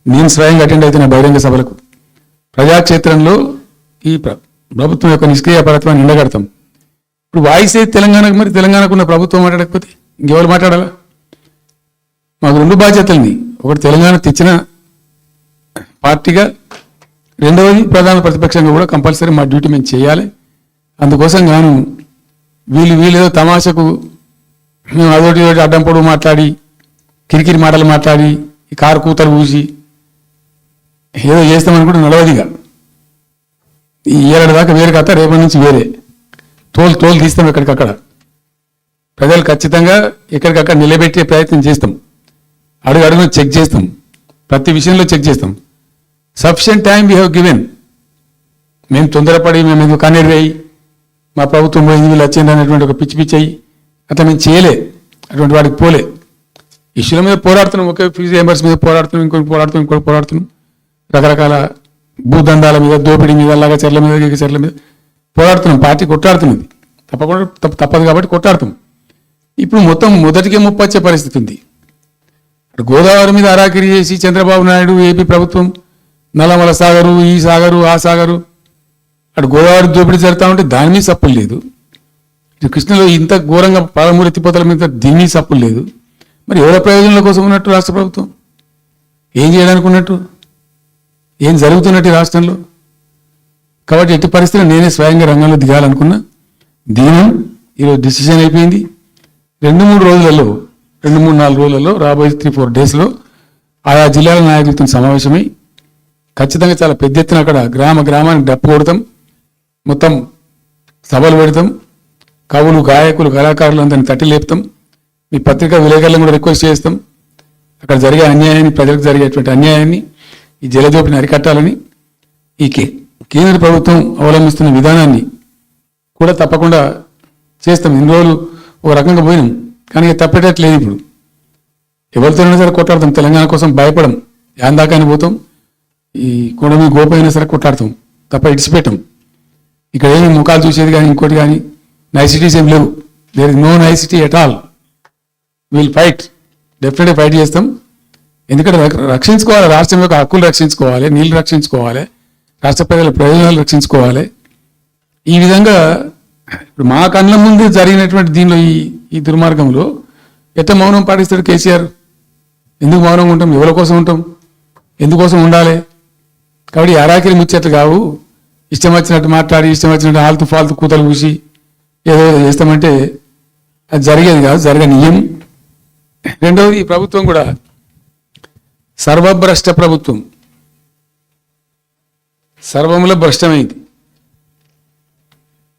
నేను స్వయంగా అటెండ్ అవుతున్న బహిరంగ సభలకు. ప్రజాక్షేత్రంలో ఈ ప్రభుత్వం యొక్క నిష్క్రియాపరత్వాన్ని ఎండగడతాం. ఇప్పుడు వాయిస్ అయితే తెలంగాణకు, మరి తెలంగాణకున్న ప్రభుత్వం మాట్లాడకపోతే ఇంకెవరు మాట్లాడాలా? మాకు 2 బాధ్యతల్ని, ఒకటి తెలంగాణ తెచ్చిన పార్టీగా, రెండవది ప్రధాన ప్రతిపక్షంగా కూడా కంపల్సరీ మా డ్యూటీ మేము చేయాలి. అందుకోసం గాను వీళ్ళు తమాషకు మేము అదొకటి అడ్డం పొడవు మాట్లాడి, కిరికిరి మాటలు మాట్లాడి, ఈ కారు కూతలు పూసి ఏదో చేస్తామని కూడా నడవదిగా. ఈ 7 దాకా వేరే కథ, రేపటి నుంచి వేరే తోలు తీస్తాం ఎక్కడికక్కడ. ప్రజలు ఖచ్చితంగా ఎక్కడికక్కడ నిలబెట్టే ప్రయత్నం చేస్తాం. అడుగున చెక్ చేస్తాం, ప్రతి విషయంలో చెక్ చేస్తాం. Sufficient time we have given. మేము తొందరపడి మేము ఎందుకు కన్నీరు వేయి, మా ప్రభుత్వం పోయింది వీళ్ళు వచ్చింది అనేటువంటి ఒక పిచ్చి అయ్యి అట్లా మేము చేయలే, అటువంటి వాడికి పోలే. ఇష్యూల మీద పోరాడుతున్నాం, ఒకే ఫీజు రియంబర్స్ మీద పోరాడుతున్నాం, ఇంకోటి పోరాడుతున్నాం. రకరకాల భూదందాల మీద, దోపిడీ మీద, చెర్ల మీద పోరాడుతున్నాం. పార్టీ కొట్లాడుతున్నది, తప్పదు కాబట్టి కొట్లాడుతాం. ఇప్పుడు మొత్తం మొదటికే ముప్పొచ్చే పరిస్థితి ఉంది. గోదావరి మీద అరాకిరి చేసి చంద్రబాబు నాయుడు, ఏపీ ప్రభుత్వం నల్లమల సాగరు, ఈ సాగరు, ఆ సాగరు, అటు గోదావరి దోపిడీ జరుగుతూ ఉంటే దాని మీద సప్పులు లేదు. ఇటు కృష్ణలో ఇంత ఘోరంగా పాలమూరు ఎత్తిపోతల మీద దీని మీద సప్పులు లేదు. మరి ఎవరి ప్రయోజనాల కోసం ఉన్నట్టు రాష్ట్ర ప్రభుత్వం? ఏం చేయడానికి ఉన్నట్టు? ఏం జరుగుతున్నట్టు రాష్ట్రంలో? కాబట్టి ఎట్టి పరిస్థితుల్లో నేనే స్వయంగా రంగంలో దిగాలనుకున్నా. దిగినాం. ఈరోజు డిసిషన్ అయిపోయింది. 2-3 రోజులలో, 2-3-4 రోజులలో, రాబోయే 3-4 డేస్లో ఆయా జిల్లాల నాయకులతో సమావేశమై ఖచ్చితంగా చాలా పెద్ద ఎత్తున అక్కడ గ్రామానికి డప్పు కొడతాం, మొత్తం సభలు పెడతాం, కవులు, గాయకులు, కళాకారులు అందరినీ తట్టి లేపుతాం. మీ పత్రికా విలేకరులను కూడా రిక్వెస్ట్ చేస్తాం. అక్కడ జరిగే అన్యాయాన్ని, ప్రజలకు జరిగేటువంటి అన్యాయాన్ని, ఈ జలదోపిని అరికట్టాలని, ఈ కేంద్ర ప్రభుత్వం అవలంబిస్తున్న విధానాన్ని కూడా తప్పకుండా చేస్తాం. ఇన్ని రోజులు ఒక రకంగా పోయినాం, కానీ తప్పేటట్లేదు. ఇప్పుడు ఎవరితోనైనా సరే కొట్లాడతాం, తెలంగాణ కోసం భయపడం, యాందాకాని పోతాం, ఈ కొండమీ గోపైనా సరే కొట్లాడతాం, తప్ప ఇడిచిపెట్టాం. ఇక్కడ ఏమి ముఖాలు చూసేది కానీ ఇంకోటి కానీ నైసిటీస్ ఏం లేవు. There is no nicety at all. Will fight, డెఫినెట్గా ఫైట్ చేస్తాం. ఎందుకంటే రక్షించుకోవాలి, రాష్ట్రం యొక్క హక్కులు రక్షించుకోవాలి, నీళ్లు రక్షించుకోవాలి, రాష్ట్ర ప్రజల ప్రయోజనాలు రక్షించుకోవాలి. ఈ విధంగా ఇప్పుడు మా కళ్ళ ముందు జరిగినటువంటి దీనిలో ఈ దుర్మార్గంలో ఎట్లా మౌనం పాటిస్తాడు కేసీఆర్? ఎందుకు మౌనంగా ఉంటాం? ఎవరి కోసం ఉంటాం? ఎందుకోసం ఉండాలి? కాబట్టి అరాకిరి ముచ్చట్లు కావు. ఇష్టం వచ్చినట్టు మాట్లాడి ఇష్టం వచ్చినట్టు హాల్తు ఫాల్తు కూతలు కూసి ఏదో చేస్తామంటే అది జరిగేది కాదు, జరగనీయం. రెండవది, ఈ ప్రభుత్వం కూడా సర్వభ్రష్ట ప్రభుత్వం, సర్వములో భ్రష్టమైంది.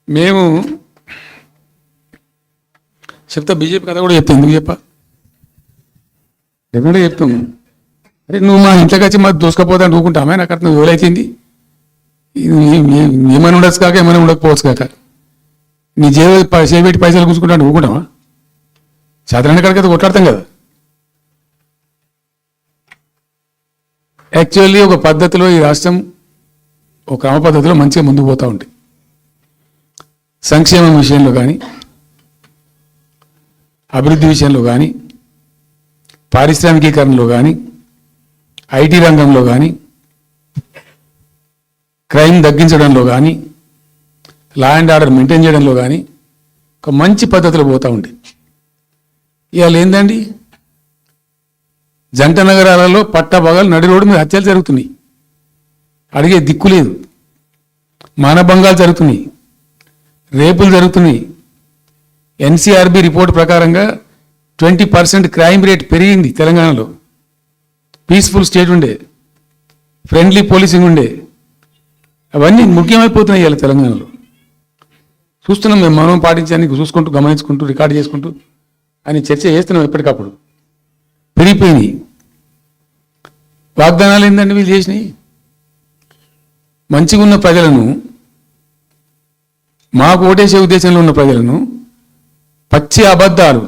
మేము చెప్తా, బీజేపీ కథ కూడా చెప్తాం. ఎందుకు చెప్పా? డెఫినెట్గా చెప్తాం. అరే నువ్వు మా ఇంట్లోకి వచ్చి మాకు దూసుకపోతా అనుకుంటామే, నాకు అర్థం ఎవరైతుంది. ఏమైనా ఉండొచ్చు కాక ఏమైనా ఉండకపోవచ్చు కాక నీ చేపెట్టి పైసలు కూర్చుకుంటా ఊరుకుంటామా? చదరని కాడికైతే కొట్లాడతాం కదా. యాక్చువల్లీ ఒక పద్ధతిలో ఈ రాష్ట్రం ఒక క్రమ పద్ధతిలో మంచిగా ముందుకు పోతూ ఉంటుంది. సంక్షేమం విషయంలో కానీ, అభివృద్ధి విషయంలో కానీ, పారిశ్రామికీకరణలో కానీ, ఐటీ రంగంలో కానీ, క్రైమ్ తగ్గించడంలో కానీ, లా అండ్ ఆర్డర్ మెయింటైన్ చేయడంలో కానీ ఒక మంచి పద్ధతిలో పోతూ ఉంది. ఇవాళ ఏందండి, జంట నగరాలలో పట్టభాగాలు నడి రోడ్డు మీద హత్యలు జరుగుతున్నాయి. అడిగే దిక్కు లేదు. మానభంగాలు జరుగుతున్నాయి, రేపులు జరుగుతున్నాయి. ఎన్సీఆర్బీ రిపోర్ట్ ప్రకారంగా 20% క్రైమ్ రేట్ పెరిగింది తెలంగాణలో. పీస్ఫుల్ స్టేట్ ఉండే, ఫ్రెండ్లీ పోలీసింగ్ ఉండే, అవన్నీ ముఖ్యమైపోతున్నాయి ఇవాళ తెలంగాణలో. చూస్తున్నాం మేము, మౌనం పాటించడానికి చూసుకుంటూ గమనించుకుంటూ రికార్డు చేసుకుంటూ అని చర్చ చేస్తున్నాం. ఎప్పటికప్పుడు పెరిగిపోయినాయి. వాగ్దానాలు ఏంటంటే వీళ్ళు చేసినాయి. మంచిగా ఉన్న ప్రజలను, మాకు ఓటేసే ఉద్దేశంలో ఉన్న ప్రజలను పచ్చి అబద్ధాలు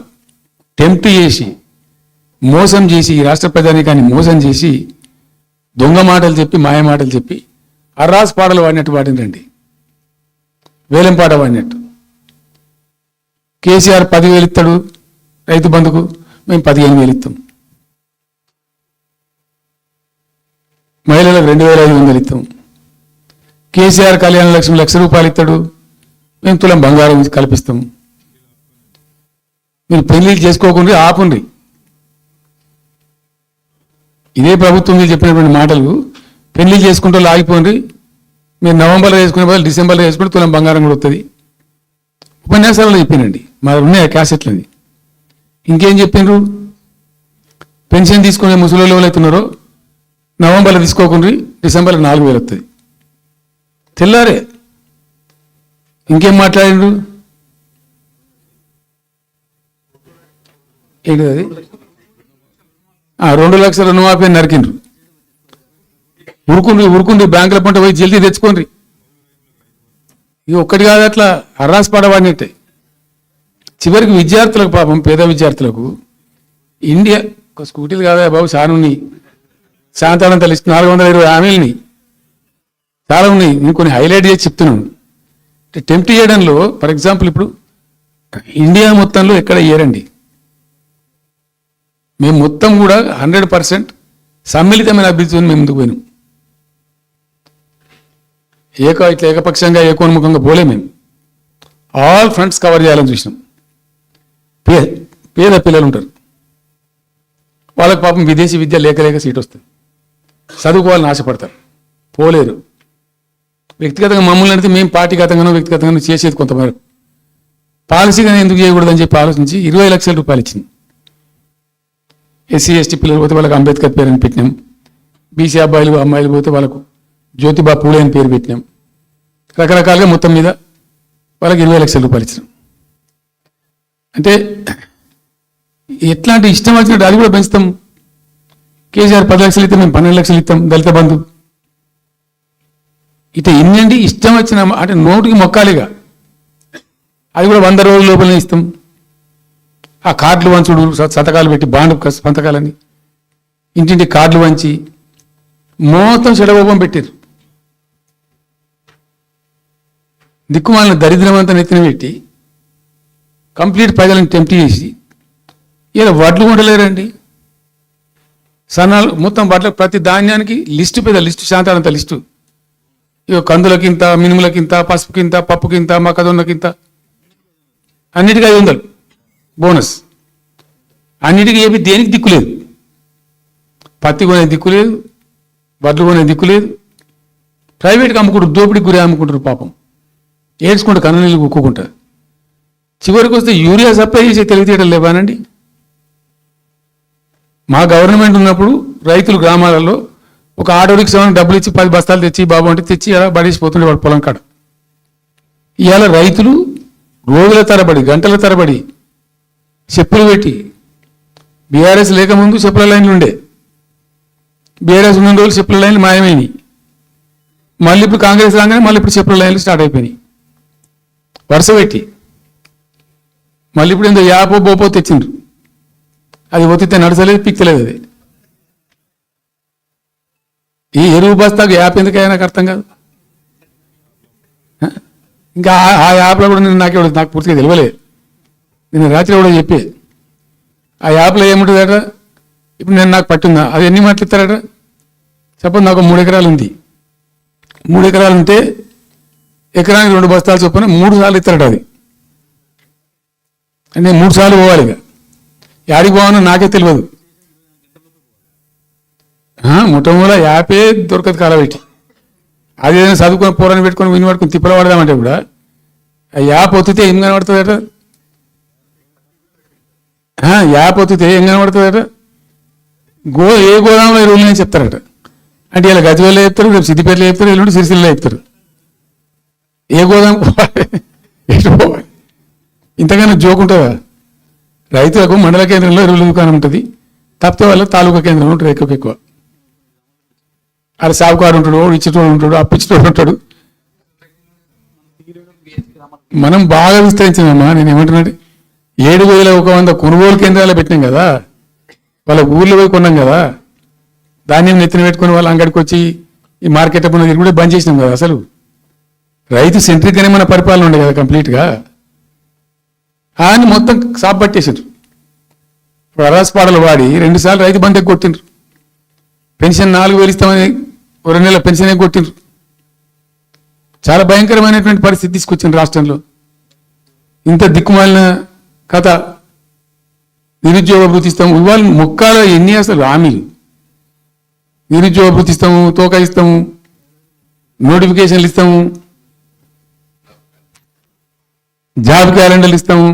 టెంప్ట్ చేసి మోసం చేసి, ఈ రాష్ట్ర ప్రజానీకాన్ని మోసం చేసి దొంగ మాటలు చెప్పి మాయ మాటలు చెప్పి అర్రాస్ పాటలు వాడినట్టు వాడినండి. వేలం పాట వాడినట్టు. కేసీఆర్ 10,000 ఇస్తాడు రైతు బంధుకు, మేము 15,000 ఇస్తాం. మహిళలకు 2,500 ఇస్తాం. కేసీఆర్ కళ్యాణ లక్ష్మి ₹1,00,000 ఇస్తాడు, మేము తులం బంగారం కల్పిస్తాం. మీరు పెళ్లిళ్ళు చేసుకోకుండా ఆపుండ్రి. ఇదే ప్రభుత్వం మీరు చెప్పినటువంటి మాటలు పెళ్లిళ్ళు చేసుకుంటూ ఆగిపోండి. మీరు నవంబర్లో చేసుకునే బదులు డిసెంబర్లో చేసుకుంటే తులం బంగారం కూడా వస్తుంది. ఉపన్యాసాలలో చెప్పినండి, మా ఉన్నాయి క్యాసెట్లని. ఇంకేం చెప్పిండ్రు? పెన్షన్ తీసుకునే ముసలి వాళ్ళు అవుతున్నారో నవంబర్లో తీసుకోకుండా డిసెంబర్లో 4,000 వస్తుంది. తెల్లారే ఇంకేం మాట్లాడిండ్రు? ఏంటి అది? 2 లక్షల రుణమాఫీ నరికిండ్రు. ఉరుకుండ్రి బ్యాంకుల పంట పోయి జల్దీ తెచ్చుకోండి. ఇక ఒక్కటి కాదు, అట్లా అర్రాస్ పడవాడినట్టే. చివరికి విద్యార్థులకు, పాపం పేద విద్యార్థులకు ఇండియా ఒక స్కూటీలు కాదా బాబు, చాలా ఉన్నాయి. శాంతానంత లిస్ట్ 420 హామీలని చాలా ఉన్నాయి. నేను కొన్ని హైలైట్ చేసి చెప్తున్నాను. టెంప్ట్ చేయడంలో, ఫర్ ఎగ్జాంపుల్ ఇప్పుడు ఇండియా మొత్తంలో ఎక్కడ ఇయ్యరండి. మేము మొత్తం కూడా 100% సమ్మిళితమైన అభివృద్ధిని మేము ముందుకు పోయినాం. ఇట్లా ఏకపక్షంగా ఏకోన్ముఖంగా పోలే. మేము ఆల్ ఫ్రంట్స్ కవర్ చేయాలని చూసినాం. పేద పిల్లలు ఉంటారు, వాళ్ళకి పాపం విదేశీ విద్య లేక సీట్ వస్తుంది. చదువుకోవాలని ఆశపడతారు, పోలేరు. వ్యక్తిగతంగా మమ్మల్ని అంటే మేము పార్టీగతంగానో వ్యక్తిగతంగానో చేసేది కొంతవరకు. పాలసీగా ఎందుకు చేయకూడదని చెప్పి ఆలోచించి 20 లక్షల రూపాయలు ఇచ్చింది. ఎస్సీ ఎస్టీ పిల్లలు పోతే వాళ్ళకి అంబేద్కర్ పేరు అని పెట్టినాం. బీసీ అమ్మాయిలు పోతే వాళ్ళకు జ్యోతిబా పూలే అని పేరు పెట్టినాం. రకరకాలుగా మొత్తం మీద వాళ్ళకి 20 లక్షల రూపాయలు ఇచ్చినాం. అంటే ఎట్లాంటి ఇష్టం వచ్చినట్టు అది కూడా పెంచుతాం. కేసీఆర్ 10 లక్షలు ఇస్తాం, మేము 12 లక్షలు ఇస్తాం. దళిత బంధు ఇట్లా ఇన్నండి ఇష్టం వచ్చిన అంటే నోటికి మొక్కాలిగా. అది కూడా 100 రోజుల లోపలనే ఇస్తాం. ఆ కార్డులు వంచుడు, సంతకాలు పెట్టి బాండ్ సంతకాలని ఇంటింటి కార్డులు వంచి మొత్తం చెడగోపం పెట్టారు. దిక్కుమాలిన దరిద్రం అంతా నెత్తిన పెట్టి కంప్లీట్ ప్రజలను టెంప్ట్ చేసి ఇలా వడ్లు ఉండలేరండి. సన్నాలు మొత్తం వడ్ల ప్రతి ధాన్యానికి లిస్టు, పెద్ద లిస్టు, శాంతానంత లిస్టు. ఇక కందులకింత, మినుములకింత, పసుపుకింత, పప్పుకింత, మొక్కజొన్నకింత, అన్నిటికీ 500 బోనస్. అన్నిటికీ ఏపీ దేనికి దిక్కు లేదు. పత్తి కొనే దిక్కు లేదు, వడ్లు కొనే దిక్కు లేదు. ప్రైవేట్గా అమ్ముకుంటారు, దోపిడికి గురి అమ్ముకుంటారు. పాపం ఏడ్చుకుంటూ కన్నీళ్ళు కుక్కుంటారు. చివరికి వస్తే యూరియా సప్లై చేసే తెలివితేటలు లేవానండి. మా గవర్నమెంట్ ఉన్నప్పుడు రైతులు గ్రామాలలో ఒక ఆటో రిక్షాకి డబ్బులు ఇచ్చి 10 బస్తాలు తెచ్చి బాబు అంటే తెచ్చి అలా పడేసిపోతుండే వాడు పొలం కాడ. ఇవాళ రైతులు రోజుల తరబడి గంటల తరబడి చెప్పులు పెట్టి, బీఆర్ఎస్ లేకముందు చెప్పుల లైన్లు ఉండే, బీఆర్ఎస్ ఉన్న రోజులు చెప్పుల లైన్లు మాయమైనవి. మళ్ళీ ఇప్పుడు కాంగ్రెస్ రాగానే మళ్ళీ ఇప్పుడు చెప్పుల లైన్లు స్టార్ట్ అయిపోయినాయి వరుస పెట్టి. మళ్ళీ ఇప్పుడు ఏందో యాపో బోపో తెచ్చిండ్రు, అది ఒత్తితే నడచలేదు, పిక్తలేదు. అది ఈ ఎరువు బస్తాకు యాప్ ఎందుకైనా నాకు అర్థం కాదు. ఇంకా ఆ యాప్లో కూడా నాకు పూర్తిగా తెలియలేదు. నేను రాత్రి కూడా చెప్పే ఆ యాప్లో ఏముంటుందట. ఇప్పుడు నాకు పట్టిందా, అది ఎన్ని మాటలు ఇస్తారట. సపోజ్ నాకు 3 ఎకరాలు ఉంది. 3 ఎకరాలు ఉంటే ఎకరానికి 2 బస్తాలు చొప్పున 3 సార్లు ఇస్తారట. అది అంటే 3 సార్లు పోవాలి. ఇక యాడికి పోవాలో నాకే తెలియదు. ముఠమూల యాపే దొరకదు కాలబెట్టి. అది ఏదైనా చదువుకొని పోరాని పెట్టుకొని విని పట్టుకొని తిప్పలు పడదామంటే కూడా ఆ యాప్ ఒత్తితే ఏం కనబడుతుందట. యాప్ ఒత్తితే ఏం కనబడుతుందట. ఏ గోదాంలో ఎరువులు అని చెప్తారట. అంటే ఇలా గజ్వేల్లో చెప్తారు, రేపు సిద్దిపేటలో చెప్తారు, ఎల్లుండి సిరిసిల్లో చెప్తారు. ఏ గోదాం ఎటు పోవాలి? ఇంతకన్నా జోక్ ఉంటుందా? రైతులకు మండల కేంద్రంలో ఎరువుల దుకాణం ఉంటుంది, తప్పితే వాళ్ళ తాలూకా కేంద్రంలో ఉంటుంది ఎక్కువ. అది సాగుకారు ఉంటాడు, ఇచ్చేటోడు ఉంటాడు, అప్పిచ్చేటోడు ఉంటాడు. మనం బాగా విస్తరించామమ్మా. నేను ఏమంటున్నాడు, 7,100 కొనుగోలు కేంద్రాలు పెట్టినాం కదా, వాళ్ళ ఊర్లో పోయి కొన్నాం కదా. ధాన్యం నెత్తిన పెట్టుకుని వాళ్ళ అంగడికి వచ్చి ఈ మార్కెట్ అప్పుడు కూడా బంద్ చేసినాం కదా. అసలు రైతు సెంట్రిక్గానే మన పరిపాలన ఉండే కదా కంప్లీట్గా. అని మొత్తం సాప్ పట్టేసారు. ఇప్పుడు అరాసపాడలు వాడి 2 సార్లు రైతు బంధు కొట్టిండ్రు. పెన్షన్ 4,000 ఇస్తామని 2 నెలల పెన్షన్ కొట్టిండ్రు. చాలా భయంకరమైనటువంటి పరిస్థితి తీసుకొచ్చింది రాష్ట్రంలో. ఇంత దిక్కుమాలిన కథ. నిరుద్యోగ భృతి ఇస్తాము, ఇవాళ మొక్కాల ఎన్ని అసలు హామీలు. నిరుద్యోగ భృతి ఇస్తాము, తోక ఇస్తాము, నోటిఫికేషన్లు ఇస్తాము, జాబ్ క్యాలెండర్లు ఇస్తాము,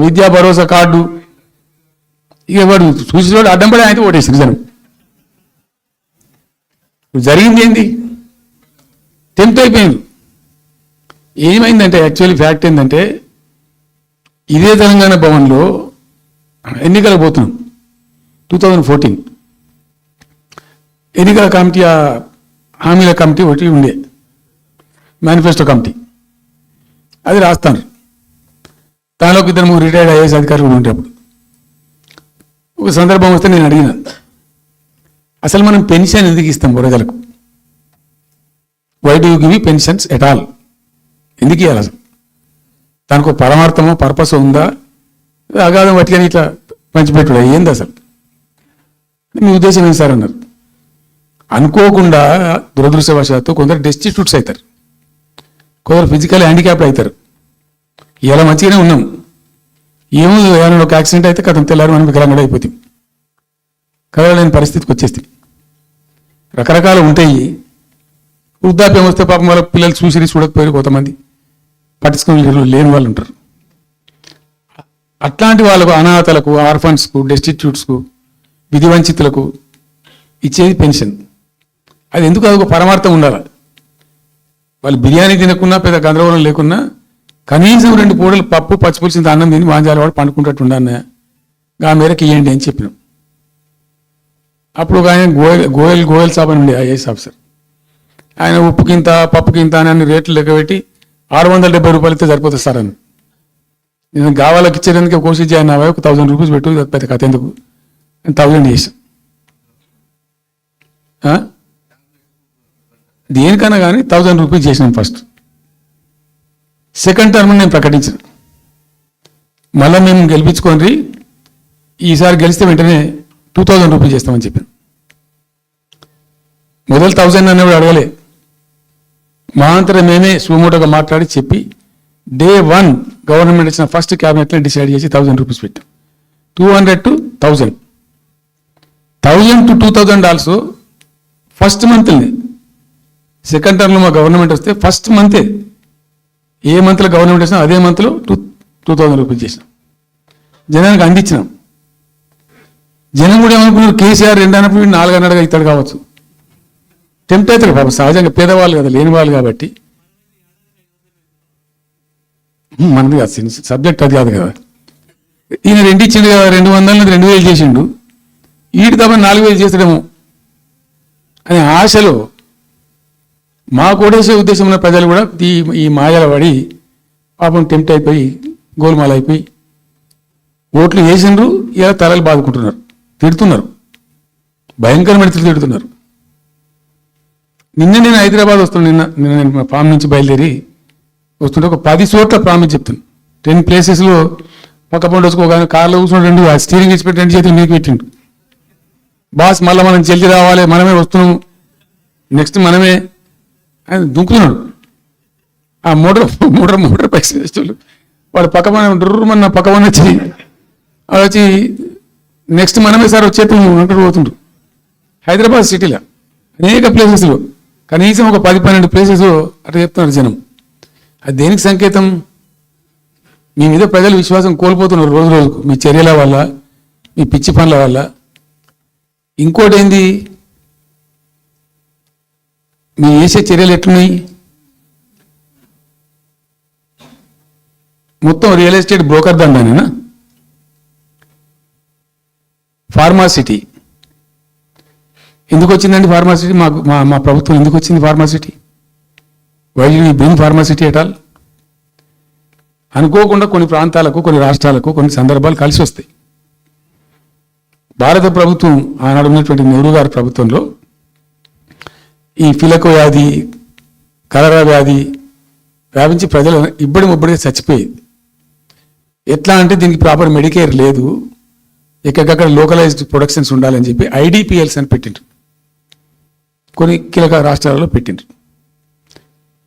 విద్యా భరోసా కార్డు. ఇక వాడు చూసేవాడు అడ్డం పడి అయితే ఓటేసారు జనం. జరిగింది ఏంది? టెంప్ట్ అయిపోయింది. ఏమైందంటే యాక్చువల్లీ ఫ్యాక్ట్ ఏంటంటే, ఇదే తెలంగాణ భవన్లో ఎన్నికలు పోతున్నాం 2014. ఎన్నికల కమిటీ, హామీల కమిటీ ఒకటి ఉండే, మేనిఫెస్టో కమిటీ. అది రాస్తాను. దానిలోకి 2-3 రిటైర్డ్ ఐఏఎస్ అధికారులు ఉంటే అప్పుడు ఒక సందర్భం వస్తే నేను అడిగిన, అసలు మనం పెన్షన్ ఎందుకు ఇస్తాం ప్రజలకు? Why do give pensions at all? ఎందుకు ఇవ్వాలి అసలు? దానికి ఒక పరమార్థమో పర్పస్ ఉందా? అగాధం వట్టిగా ఇట్లా పంచిపెట్టుడా ఏంది అసలు? మీ ఉద్దేశం ఏం సార్ అన్నారు. అనుకోకుండా దురదృష్టవశాత్తు కొందరు డెస్టిట్యూట్స్ అవుతారు, కొందరు ఫిజికల్ హ్యాండిక్యాప్డ్ అవుతారు. ఇలా మంచిగానే ఉన్నాం, ఏమో ఏమైనా ఒక యాక్సిడెంట్ అయితే కథం తెల్లారు మనం వికలాంగుడు అయిపోతాం, కదలలేని పరిస్థితికి వచ్చేస్తాం. రకరకాలు ఉంటాయి. వృద్ధాప్యం వస్తే పాపం వాళ్ళ పిల్లలు చూసి చూడకపోయారు, కొంతమంది పట్టించుకుని లేని వాళ్ళు ఉంటారు. అట్లాంటి వాళ్ళకు, అనాథలకు, ఆర్ఫన్స్కు, డెస్టిట్యూట్స్కు, విధివంచితులకు ఇచ్చేది పెన్షన్. అది ఎందుకు? అదొక పరమార్థం ఉండాలి. వాళ్ళు బిర్యానీ తినకున్నా, పెద్ద గందరగోళం లేకున్నా కనీసం 2 పూటలు పప్పు పచ్చిపులిసింది అన్నం తిని మాంజాల వాడు పండుకుంటట్టు ఉండన్న ఆ మేరకు ఇవ్వండి అని చెప్పినాం. అప్పుడు ఒక ఆయన గోయల్ సాబ్ అని ఉండే ఐఏఎస్ ఆఫీసర్. ఆయన ఉప్పుకింత పప్పుకింత అని అన్ని రేట్లు లెక్కబెట్టి 670 రూపాయలు ఇస్తే సరిపోతుంది సార్ అని. నేను గావాలకు ఇచ్చేందుకు కోర్సు చేయను, 1,000 రూపీస్ పెట్టు, పెద్ద కథ ఎందుకు, 1000 చేసాం. దేనికన్నా కానీ 1000 రూపీస్ చేసినాం ఫస్ట్. సెకండ్ టర్మ్ నేను ప్రకటించాను, మళ్ళీ మేము గెలిపించుకొని ఈసారి గెలిస్తే వెంటనే 2000 రూపీస్ చేస్తామని చెప్పాను. మొదలు 1000 అన్నప్పుడు అడగలే, మా అంతరం మేమే సుమోటోగా మాట్లాడి చెప్పి Day 1 గవర్నమెంట్ ఇచ్చిన ఫస్ట్ క్యాబినెట్లో డిసైడ్ చేసి 1000 రూపీస్ పెట్టాం. 200 to 1000, 1000 to 2000 also first మంత్ని. Second టర్మ్లో మా గవర్నమెంట్ వస్తే ఫస్ట్ మంతే, ఏ మంత్లో గవర్నమెంట్ వచ్చినా అదే మంత్లో 2000 రూపీస్ చేసినాం, జనానికి అందించినాం. జనం కూడా ఏమనుకున్నారు, కేసీఆర్ 2 అన్నప్పుడు 4 అన్నట్టుగా ఇస్తాడు కావచ్చు, టెంప్ట్ అవుతారు పాపం, సహజంగా పేదవాళ్ళు కదా, లేని వాళ్ళు కాబట్టి. మనది కాదు సబ్జెక్ట్, అది కాదు కదా. ఈయన 2 ఇచ్చిండు కదా, 200 2000 చేసిండు, ఈడు తప్ప 4000 చేస్తాడేమో అనే ఆశలో మా కోటేసే ఉద్దేశం ఉన్న ప్రజలు కూడా ఈ మాయల పడి పాపం టెంప్ట్ అయిపోయి గోల్మాల్ అయిపోయి ఓట్లు వేసిండ్రు. ఇలా తలలు బాదుకుంటున్నారు, తిడుతున్నారు, భయంకరమైన తిడుతున్నారు. నిన్న నేను హైదరాబాద్ వస్తున్నాను, నిన్న నేను మా ఫామ్ నుంచి బయలుదేరి వస్తుంటే ఒక 10 చోట్ల ప్రామిస్ చెప్తున్నాను. 10 ప్లేసెస్లో పక్క పండు వచ్చుకోగానే కార్లో కూర్చొని 2 స్టీరింగ్ ఇచ్చి పెట్టి 2 చేతులు మీకు పెట్టిండు. బాస్ మళ్ళీ మనం జల్దీ రావాలి, మనమే వస్తున్నాం, నెక్స్ట్ మనమే అని దుంకుతున్నాడు. ఆ మోటార్ పైసలు వాడు పక్కన పక్కన వచ్చి నెక్స్ట్ మనమే సార్ వచ్చేట్టు అంటారు పోతుండ్రు. హైదరాబాద్ సిటీలో అనేక ప్లేసెస్లో కనీసం ఒక 10-12 ప్లేసెస్ అట్లా చెప్తున్నారు జనం. అది దేనికి సంకేతం? మీ మీద ప్రజలు విశ్వాసం కోల్పోతున్నారు రోజు రోజుకు, మీ చర్యల వల్ల, మీ పిచ్చి పనుల వల్ల. ఇంకోటి ఏంది, మీ చేసే చర్యలు ఎట్లున్నాయి? మొత్తం రియల్ ఎస్టేట్ బ్రోకర్ దందానేనా? ఫార్మాసిటీ ఎందుకు వచ్చిందండి? ఫార్మాసిటీ మా ప్రభుత్వం ఎందుకు వచ్చింది pharma city? Why did you bring pharma city at all? అనుకోకుండా కొన్ని ప్రాంతాలకు, కొన్ని రాష్ట్రాలకు కొన్ని సందర్భాలు కలిసి వస్తాయి. భారత ప్రభుత్వం ఆనాడు ఉన్నటువంటి నెహ్రూ గారి ప్రభుత్వంలో ఈ ఫిలకో వ్యాధి, కలరా వ్యాధి వ్యాపించి ప్రజలు ఇబ్బడిగా చచ్చిపోయేది. ఎట్లా అంటే దీనికి ప్రాపర్ మెడికేర్ లేదు, ఎక్కడికక్కడ లోకలైజ్డ్ ప్రొడక్షన్స్ ఉండాలని చెప్పి ఐడిపిఎల్స్ అని పెట్టిండ్రు, కొన్ని కీలక రాష్ట్రాలలో పెట్టిండ్రు.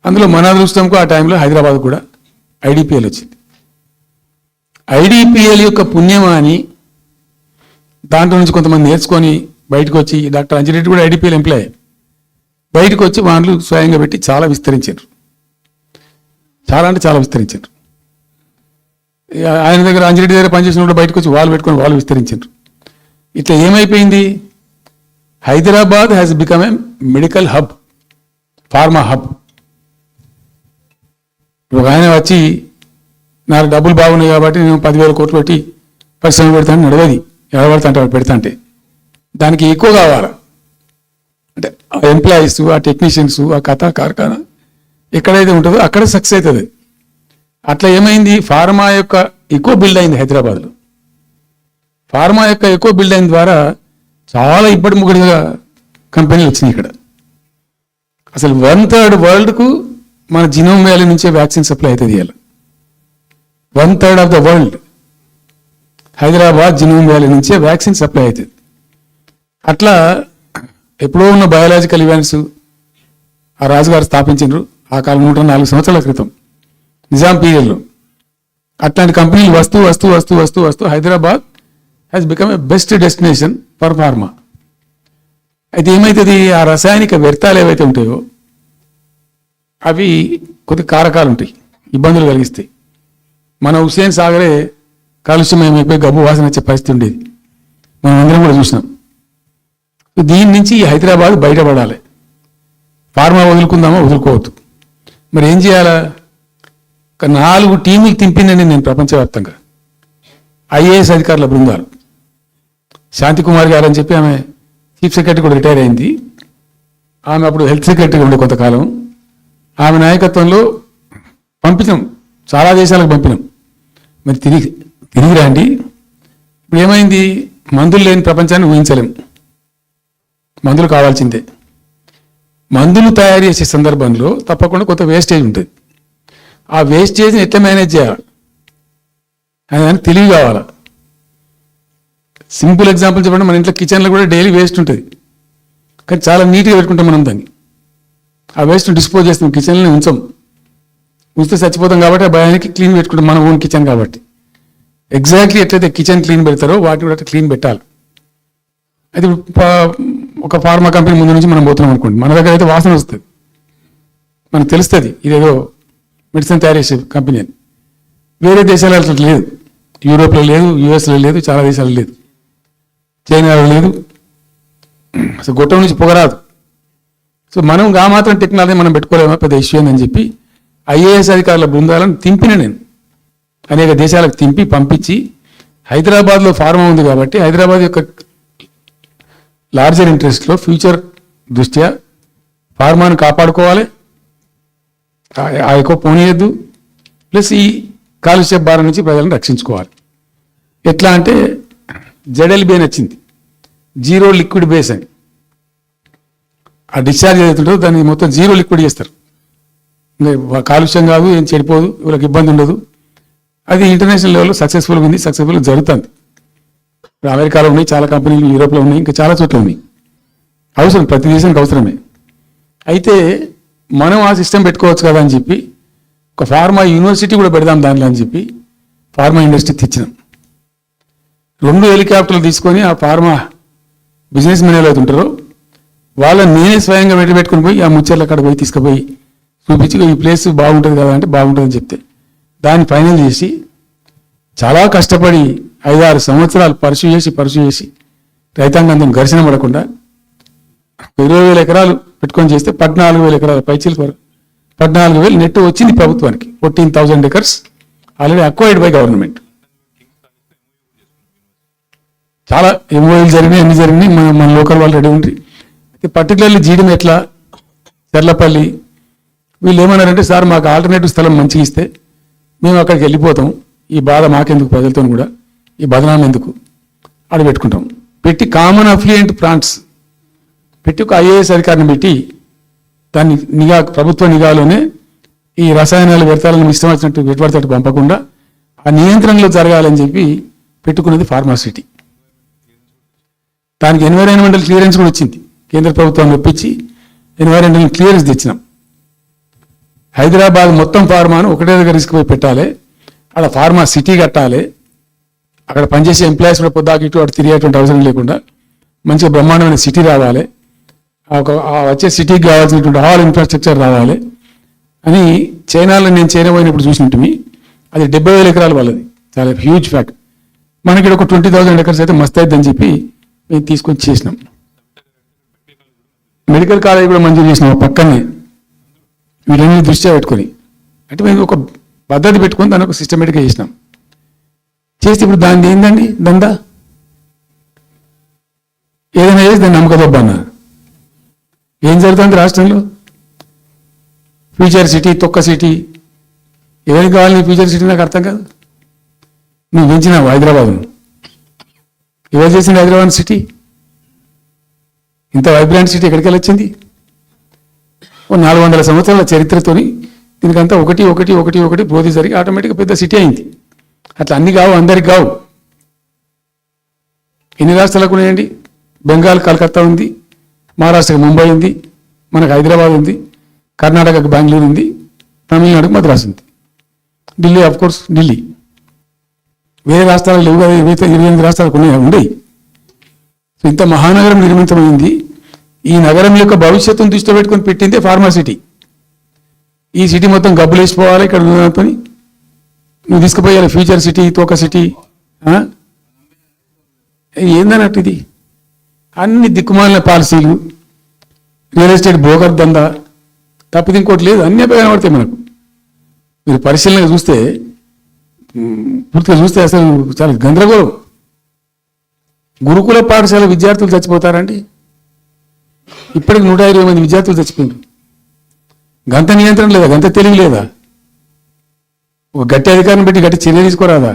అందులో మన అదృష్టంకు ఆ టైంలో హైదరాబాద్ కూడా ఐడిపిఎల్ వచ్చింది. ఐడిపిఎల్ యొక్క పుణ్యమా అని దాంట్లో నుంచి కొంతమంది నేర్చుకొని బయటకు వచ్చి, డాక్టర్ అంజిరెడ్డి కూడా ఐడిపిఎల్ ఎంప్లాయ్, బయటకు వచ్చి వాళ్ళు స్వయంగా పెట్టి చాలా విస్తరించారు, చాలా అంటే చాలా విస్తరించారు. ఆయన దగ్గర అంజిరెడ్డి దగ్గర పనిచేసిన కూడా బయటకు వచ్చి వాళ్ళు పెట్టుకొని వాళ్ళు విస్తరించారు. ఇట్లా ఏమైపోయింది, Hyderabad has become a medical hub, pharma hub. ఇప్పుడు ఆయన వచ్చి నాకు డబ్బులు బాగున్నాయి కాబట్టి నేను 10,000 కోట్లు పెట్టి పరిశ్రమ పెడతాను నడవది, ఎవడబడతా అంటే వాడు పెడతా అంటే దానికి ఎక్కువ కావాలి. అంటే ఆ ఎంప్లాయీస్, ఆ టెక్నీషియన్స్, ఆ కథా కార్ఖానా ఎక్కడైతే ఉంటుందో అక్కడ సక్సెస్ అవుతుంది. అట్లా ఏమైంది, ఫార్మా యొక్క ఎక్కువ బిల్డ్ అయింది హైదరాబాద్లో. ఫార్మా యొక్క ఎక్కువ బిల్డ్ అయిన ద్వారా చాలా ఇబ్బడి ముగ్గుడిగా కంపెనీలు వచ్చినాయి ఇక్కడ. అసలు 1/3 వరల్డ్కు మన జినోమ్ వ్యాలీ నుంచే వ్యాక్సిన్ సప్లై అవుతుంది. ఇవాళ 1/3 of the world Hyderabad genome valley నుంచే వ్యాక్సిన్ సప్లై అవుతుంది. అట్లా ఎప్పుడో ఉన్న బయాలజికల్ ఈవెంట్స్ ఆ రాజుగారు స్థాపించారు ఆ కాలం 104 సంవత్సరాల క్రితం నిజాం పీరియడ్లో. అట్లాంటి కంపెనీలు వస్తూ వస్తూ వస్తూ వస్తూ వస్తూ Hyderabad has become a best destination for pharma. అయితే ఏమవుతుంది, ఆ రసాయనిక వ్యర్థాలు ఏవైతే ఉంటాయో అవి కొద్ది కారకాలు ఉంటాయి, ఇబ్బందులు కలిగిస్తాయి. మన హుస్సేన్ సాగరే కాలుష్యమయమైపోయి గబ్బు వాసన వచ్చే పరిస్థితి ఉండేది, మనం అందరం కూడా చూసినాం. దీని నుంచి హైదరాబాద్ బయటపడాలి. ఫార్మా వదులుకుందామా, వదులుకోవద్దు. మరి ఏం చేయాలా? ఒక 4 టీములు తింపిందండి నేను ప్రపంచవ్యాప్తంగా, ఐఏఎస్ అధికారుల బృందాలు. శాంతికుమార్ గారు అని చెప్పి ఆమె చీఫ్ సెక్రటరీ కూడా రిటైర్ అయింది, ఆమె అప్పుడు హెల్త్ సెక్రటరీ ఉండే కొంతకాలం. ఆమె నాయకత్వంలో పంపించాం, చాలా దేశాలకు పంపినాం. మరి తిరిగి రండి. ఇప్పుడు ఏమైంది, మందులు లేని ప్రపంచాన్ని ఊహించలేం, మందులు కావాల్సిందే. మందులు తయారు చేసే సందర్భంలో తప్పకుండా కొంత వేస్టేజ్ ఉంటుంది. ఆ వేస్టేజ్ని ఎట్లా మేనేజ్ చేయాలి అని తెలివి కావాలా. సింపుల్ ఎగ్జాంపుల్ చెప్పండి, మన ఇంట్లో కిచెన్లో కూడా డైలీ వేస్ట్ ఉంటుంది, కానీ చాలా నీట్గా పెట్టుకుంటాం మనం దాన్ని. ఆ వేస్ట్ డిస్పోజ్ చేస్తాం, కిచెన్లో ఉంచాం. ఉంచితే చచ్చిపోతాం కాబట్టి ఆ భయానికి క్లీన్ పెట్టుకుంటాం మన ఓన్ కిచెన్ కాబట్టి. ఎగ్జాక్ట్లీ ఎట్లయితే కిచెన్ క్లీన్ పెడతారో వాటిని కూడా అట్లా క్లీన్ పెట్టాలి. అయితే ఒక ఫార్మా కంపెనీ ముందు నుంచి మనం పోతున్నాం అనుకోండి, మన దగ్గర అయితే వాసన వస్తుంది, మనకు తెలుస్తుంది ఇదేదో మెడిసిన్ తయారు చేసే కంపెనీ అని. వేరే దేశాలలో అట్లా లేదు, యూరోప్లో లేదు, యూఎస్లో లేదు, చాలా దేశాలు లేదు, చైనాలో లేదు, అసలు గొట్టం నుంచి పొగరాదు. సో మనం గా మాత్రం టెక్నాలజీ మనం పెట్టుకోలేమో పెద్ద ఇష్యూ అని చెప్పి ఐఏఎస్ అధికారుల బృందాలను తింపిన నేను అనేక దేశాలకు తింపి పంపించి, హైదరాబాద్లో ఫార్మా ఉంది కాబట్టి హైదరాబాద్ యొక్క లార్జర్ ఇంట్రెస్ట్లో ఫ్యూచర్ దృష్ట్యా ఫార్మాను కాపాడుకోవాలి, ఆ ఎక్కువ పోనీయద్దు, ప్లస్ ఈ కాలుష్య భారం నుంచి ప్రజలను రక్షించుకోవాలి. ఎట్లా అంటే జెడ్ఎల్బీ అని వచ్చింది, జీరో లిక్విడ్ బేస్ అని. ఆ డిశ్చార్జ్ ఏదైతుందో దాన్ని మొత్తం జీరో లిక్విడ్ చేస్తారు, ఇంకా కాలుష్యం కాదు, ఏం చెడిపోదు, వీళ్ళకి ఇబ్బంది ఉండదు. అది ఇంటర్నేషనల్ లెవెల్లో సక్సెస్ఫుల్గా ఉంది, సక్సెస్ఫుల్గా జరుగుతుంది. ఇప్పుడు అమెరికాలో ఉన్నాయి చాలా కంపెనీలు, యూరోప్లో ఉన్నాయి, ఇంకా చాలా చోట్ల ఉన్నాయి. అవసరం, ప్రతి దేశానికి అవసరమే. అయితే మనం ఆ సిస్టమ్ పెట్టుకోవచ్చు కదా అని చెప్పి ఒక ఫార్మా యూనివర్సిటీ కూడా పెడదాం దానిలో అని చెప్పి ఫార్మా ఇండస్ట్రీ తెచ్చినాం. 2 హెలికాప్టర్లు తీసుకొని ఆ ఫార్మా బిజినెస్ మెన్ ఎలా అవుతుంటారో వాళ్ళని నేనే స్వయంగా పెట్టుకుని పోయి ఆ ముచ్చర్ల అక్కడ పోయి తీసుకుపోయి చూపించి ఈ ప్లేస్ బాగుంటుంది కదా అంటే బాగుంటుందని చెప్తే దాన్ని ఫైనల్ చేసి చాలా కష్టపడి 5-6 సంవత్సరాలు పర్సూ చేసి రైతాంగం ఘర్షణ పడకుండా 20,000 ఎకరాలు పెట్టుకొని చేస్తే 14,000 ఎకరాల పైచీలకు వరకు 14,000 నెట్ వచ్చింది ప్రభుత్వానికి. 14,000 acres already acquired by government. చాలా ఎంఓఏలు జరిగినాయి, అన్ని జరిగినాయి, మన లోకల్ వాళ్ళు రెడీ ఉండి. అయితే పర్టికులర్లీ జీడిమెట్ల, ఎట్లా చెర్లపల్లి వీళ్ళు ఏమన్నారంటే, సార్ మాకు ఆల్టర్నేటివ్ స్థలం మంచిగా ఇస్తే మేము అక్కడికి వెళ్ళిపోతాం, ఈ బాధ మాకెందుకు, ప్రజలతో కూడా ఈ బదనాం ఎందుకు, ఆడ పెట్టుకుంటాం. పెట్టి కామన్ అఫ్లియంట్ ప్లాంట్స్ పెట్టి ఒక ఐఏఎస్ అధికారిని పెట్టి దాన్ని నిఘా, ప్రభుత్వ నిఘాలోనే ఈ రసాయనాలు వ్యర్థాలను ఇష్టం వచ్చినట్టు పెట్టుబడితట్టు పంపకుండా ఆ నియంత్రణలో జరగాలని చెప్పి పెట్టుకున్నది ఫార్మాసిటీ. దానికి ఎన్వైరాన్మెంటల్ క్లియరెన్స్ కూడా వచ్చింది, కేంద్ర ప్రభుత్వాన్ని ఒప్పించి ఎన్వైరాన్మెంటల్ క్లియరెన్స్ తెచ్చినాం. హైదరాబాద్ మొత్తం ఫార్మాను ఒకటే దగ్గర తీసుకుపోయి పెట్టాలి, అక్కడ ఫార్మా సిటీ కట్టాలి, అక్కడ పనిచేసే ఎంప్లాయీస్ కూడా పొద్దాకి ఇటు అటు తిరిగేటువంటి అవసరం లేకుండా మంచిగా బ్రహ్మాండమైన సిటీ రావాలి, వచ్చే సిటీకి కావాల్సినటువంటి ఆల్ ఇన్ఫ్రాస్ట్రక్చర్ రావాలి అని చైనాలో నేను చైనా పోయినప్పుడు చూసినట్టు అది 70,000 ఎకరాలు వాళ్ళది, చాలా హ్యూజ్ ఫ్యాక్ట్. మనకి ఒక 20,000 acres అయితే మస్తు అవుతుందని చెప్పి మేము తీసుకొచ్చి చేసినాం. మెడికల్ కాలేజ్ కూడా మంజూరు చేసినాం పక్కనే, వీళ్ళని దృష్ట్యా పెట్టుకొని. అంటే మేము ఒక పద్ధతి పెట్టుకొని దాన్ని ఒక సిస్టమేటిక్గా చేసినాం. చేస్తే ఇప్పుడు దాన్ని ఏందండి దందా, ఏదైనా చేసి దాన్ని నమ్మకదొబ్బా అన్న. ఏం జరుగుతుంది రాష్ట్రంలో? ఫ్యూచర్ సిటీ, తొక్క సిటీ, ఎవరికి కావాలి ఫ్యూచర్ సిటీ నాకు అర్థం కాదు. నువ్వు పెంచినావు హైదరాబాద్ను, ఎవరు చేసింది హైదరాబాద్ సిటీ? ఇంత వైబ్రాంట్ సిటీ ఎక్కడికి వెళ్ళొచ్చింది? 400 సంవత్సరాల చరిత్రతోని దీనికంతా ఒకటి బోధి జరిగి ఆటోమేటిక్గా పెద్ద సిటీ అయింది. అట్లా అన్ని కావు, అందరికి కావు. ఎన్ని రాష్ట్రాలకు ఉన్నాయండి? బెంగాల్ కలకత్తా ఉంది, మహారాష్ట్రకు ముంబై ఉంది, మనకు హైదరాబాద్ ఉంది, కర్ణాటకకు బెంగళూరు ఉంది, తమిళనాడుకు మద్రాసు ఉంది, ఢిల్లీ ఆఫ్ కోర్స్ ఢిల్లీ. వేరే రాష్ట్రాలు లేవు కదా, 28 రాష్ట్రాలకు ఉండేవి. సో ఇంత మహానగరం నిర్మితమైంది. ఈ నగరం యొక్క భవిష్యత్తును దృష్టిలో పెట్టుకొని పెట్టిందే ఫార్మాసిటీ. ఈ సిటీ మొత్తం గబ్బులేసిపోవాలి, ఇక్కడ పని నువ్వు తీసుకుపోయాలి ఫ్యూచర్ సిటీ, తోక సిటీ ఏందన్నట్టు. ఇది అన్ని దిక్కుమాలిన పాలసీలు, రియల్ ఎస్టేట్ బ్రోకర్ దందా తప్పితే ఇంకోటి లేదు. అన్నీ కనబడతాయి మనకు. మీరు పరిశీలనగా చూస్తే, పూర్తిగా చూస్తే అసలు చాలా గందరగోళం. గురుకుల పాఠశాల విద్యార్థులు చచ్చిపోతారండి. ఇప్పటికి 120 మంది విద్యార్థులు చచ్చిపోయారు. గంత నియంత్రణ లేదా, గంత తెలివి లేదా? ఒక గట్టి అధికారిని పెట్టి గట్టి చర్య తీసుకోరాదా?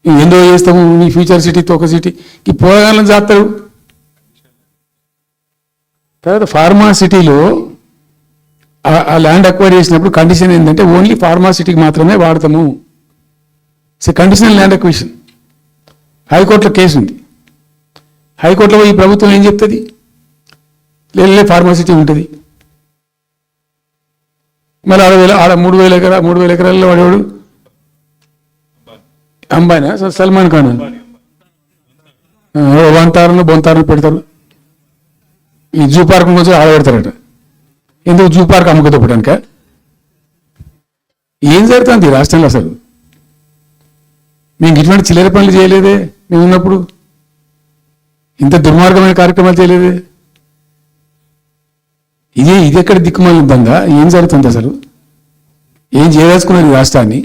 ఏందో చేస్తాము ఈ ఫ్యూచర్ సిటీ, తోక సిటీ, ఈ పోగాలను చేస్తారు. తర్వాత ఫార్మాసిటీలో ఆ ల్యాండ్ అక్వైర్ చేసినప్పుడు కండిషన్ ఏంటంటే ఓన్లీ ఫార్మాసిటీకి మాత్రమే వాడతాము. Conditional land acquisition. హైకోర్టులో కేసు ఉంది. హైకోర్టులో ఈ ప్రభుత్వం ఏం చెప్తుంది? లేదు ఫార్మాసిటీ ఉంటుంది. మళ్ళీ ఆడ 3,000 ఎకరాల్లో వాడేవాడు అంబానా సల్మాన్ ఖాన్ వంతారను బొంతారను పెడతారు. ఈ జూ పార్క్ కొంచెం ఆడబెడతారట. ఎందుకు జూ పార్క్ అమ్ముకోకపోవడానిక? ఏం జరుగుతుంది రాష్ట్రంలో అసలు? మేము ఇటువంటి చిల్లర పనులు చేయలేదే మేము ఉన్నప్పుడు, ఇంత దుర్మార్గమైన కార్యక్రమాలు చేయలేదే. ఇది ఎక్కడ దిక్కుమాలి ఉందా? ఏం జరుగుతుంది అసలు? ఏం చేయదలుచుకున్నారు ఈ రాష్ట్రాన్ని?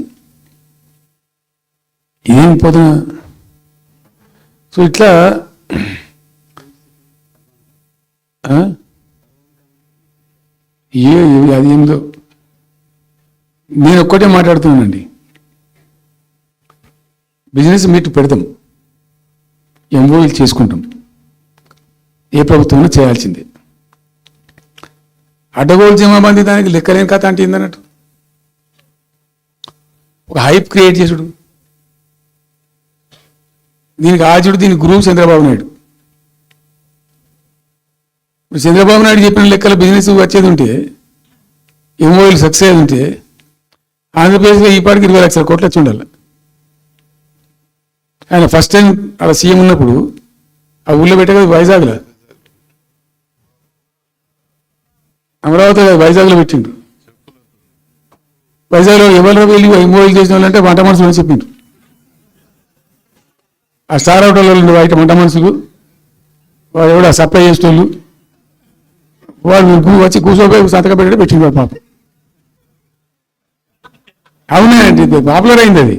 ఏం పోతున్నా? సో ఇట్లా అది ఏందో నేను ఒక్కటే మాట్లాడుతున్నానండి. బిజినెస్ మీట్ పెడతాం, ఎంఓఈలు చేసుకుంటాం, ఏ ప్రభుత్వం చేయాల్సిందే. అడ్డగోలు జమాబంది దానికి లెక్కలేని కథ అంటే ఏందన్నట్టు ఒక హైప్ క్రియేట్ చేసుడు. దీనికి ఆజుడు, దీనికి గురువు చంద్రబాబు నాయుడు. ఇప్పుడు చంద్రబాబు నాయుడు చెప్పిన లెక్కల బిజినెస్ వచ్చేది ఉంటే, ఎంఓఈలు సక్సెస్ అయ్యేది ఉంటే ఆంధ్రప్రదేశ్లో ఈ పాటికి 20 లక్షల కోట్లు వచ్చి ఉండాలి. ఆయన ఫస్ట్ టైం అలా సీఎం ఉన్నప్పుడు ఆ ఊళ్ళో పెట్టే వైజాగ్లో, అమరావతి వైజాగ్లో పెట్టిండు. వైజాగ్లో ఎవరు వెళ్ళి ఎంఓఈలు చేసిన వాళ్ళంటే వంట మనుషులు అని చెప్పిండ్రు. ఆ స్టార్ హోటల్లో బయట వంట మనుషులు, వాడు ఎవడ సప్లై చేసేటోళ్ళు, వాళ్ళు వచ్చి కూర్చోపోయి సంతకం పెట్టి పెట్టిండు వాడు పాపం. అవునండి, పాపులర్ అయింది అది.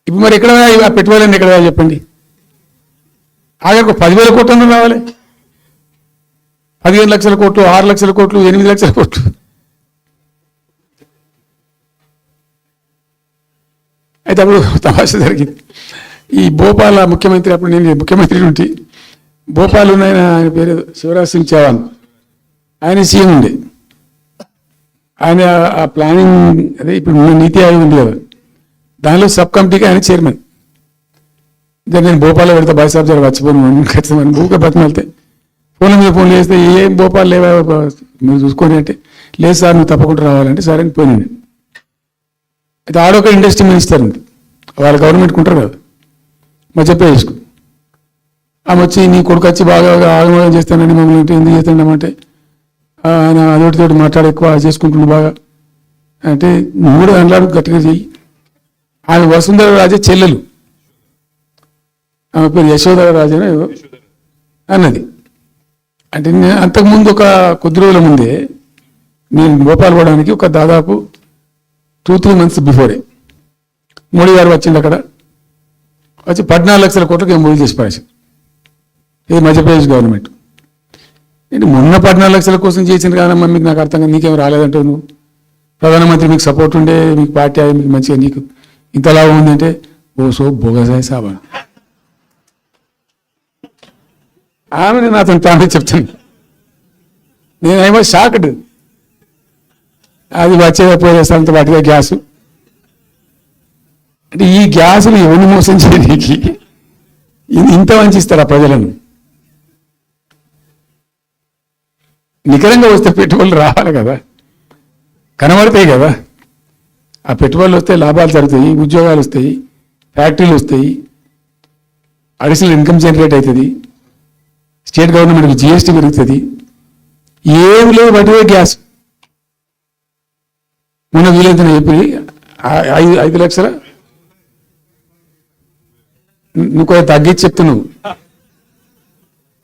ఇప్పుడు మరి ఎక్కడ పెట్టుబడులన్నీ ఎక్కడ చెప్పండి? ఆఖరికి 10,000 కోట్లు రావాలి. 15 లక్షల కోట్లు, 6 లక్షల కోట్లు, 8 లక్షల కోట్లు. అయితే అప్పుడు తమాషా జరిగింది. ఈ భోపాల్ ముఖ్యమంత్రి, అప్పుడు నేను ముఖ్యమంత్రి నుండి భోపాల్ ఆయన పేరు శివరాజ్ సింగ్ చౌహాన్, ఆయన సీఎం ఉండే. ఆయన ఆ ప్లానింగ్ అదే ఇప్పుడు నీతి ఆయోగ్ ఉంది కదా, దానిలో సబ్ కమిటీకి ఆయన చైర్మన్. నేను భోపాల్లో పెడతా బాయ్ సాబ్ జర వచ్చిపోను ఖచ్చితంగా భూగా బతిమాలితే ఫోన్ల మీద ఫోన్లు చేస్తే ఏం భోపాల్ లేవా మీరు చూసుకొని అంటే, లేదు సార్ నువ్వు తప్పకుండా రావాలంటే సరే అని పోయినండి. అయితే ఆడొక ఇండస్ట్రీ మినిస్టర్ ఉంది, వాళ్ళ గవర్నమెంట్కి ఉంటారు కదా, మధ్యప్రదేశ్కు. ఆమె వచ్చి నీ కొడుకు వచ్చి బాగా ఆగమోగం చేస్తానని మమ్మల్ని ఎందుకు చేస్తామంటే, ఆయన అదొకటితోటి మాట్లాడి ఎక్కువ చేసుకుంటుండే బాగా అంటే, నువ్వు కూడా అన్నాడు గట్టిగా చెయ్యి. ఆమె వసుంధర రాజే చెల్లెలు, ఆమె పేరు యశోధర రాజే అన్నది. అంటే నేను అంతకుముందు ఒక కొద్ది రోజుల ముందే నేను భోపాల్ పోవడానికి ఒక దాదాపు 2-3 months బిఫోరే మోడీ గారు వచ్చింది. అక్కడ వచ్చి 14 లక్షల కోట్లకు ఎంఓయూ చేసి పారేసి, ఇది మధ్యప్రదేశ్ గవర్నమెంట్. నేను మొన్న 14 లక్షల కోసం చేసింది కాదమ్మా, మీకు నాకు అర్థం కాదు, నీకేం రాలేదంటావు నువ్వు. ప్రధానమంత్రి మీకు సపోర్ట్ ఉండే, మీకు పార్టీ అయ్యి మీకు మంచిగా నీకు ఇంత లాభం ఉందంటే, ఓ సో బోగసాయి సాబా ఆమె నేను అతను తానే చెప్తాను. నేను ఏమో షాక్డ్. అది వచ్చేపోయేంత వాటిగా గ్యాసు అంటే, ఈ గ్యాసులు ఎవరిని మోసం చేయడానికి ఇంత వంచిస్తారా ప్రజలను? నికరంగా వస్తే పెట్టుబడులు రావాలి కదా, కనబడతాయి కదా. ఆ పెట్టుబడులు వస్తే లాభాలు జరుగుతాయి, ఉద్యోగాలు వస్తాయి, ఫ్యాక్టరీలు వస్తాయి, అడిషనల్ ఇన్కమ్ జనరేట్ అవుతుంది, స్టేట్ గవర్నమెంట్కి జిఎస్టీ పెరుగుతుంది. ఏమి లేవు బట్టే గ్యాస్. మొన్న వీలైతే ఏప్రిల్ 5 లక్షల, నువ్వు కొంచెం తగ్గించి చెప్తున్నావు.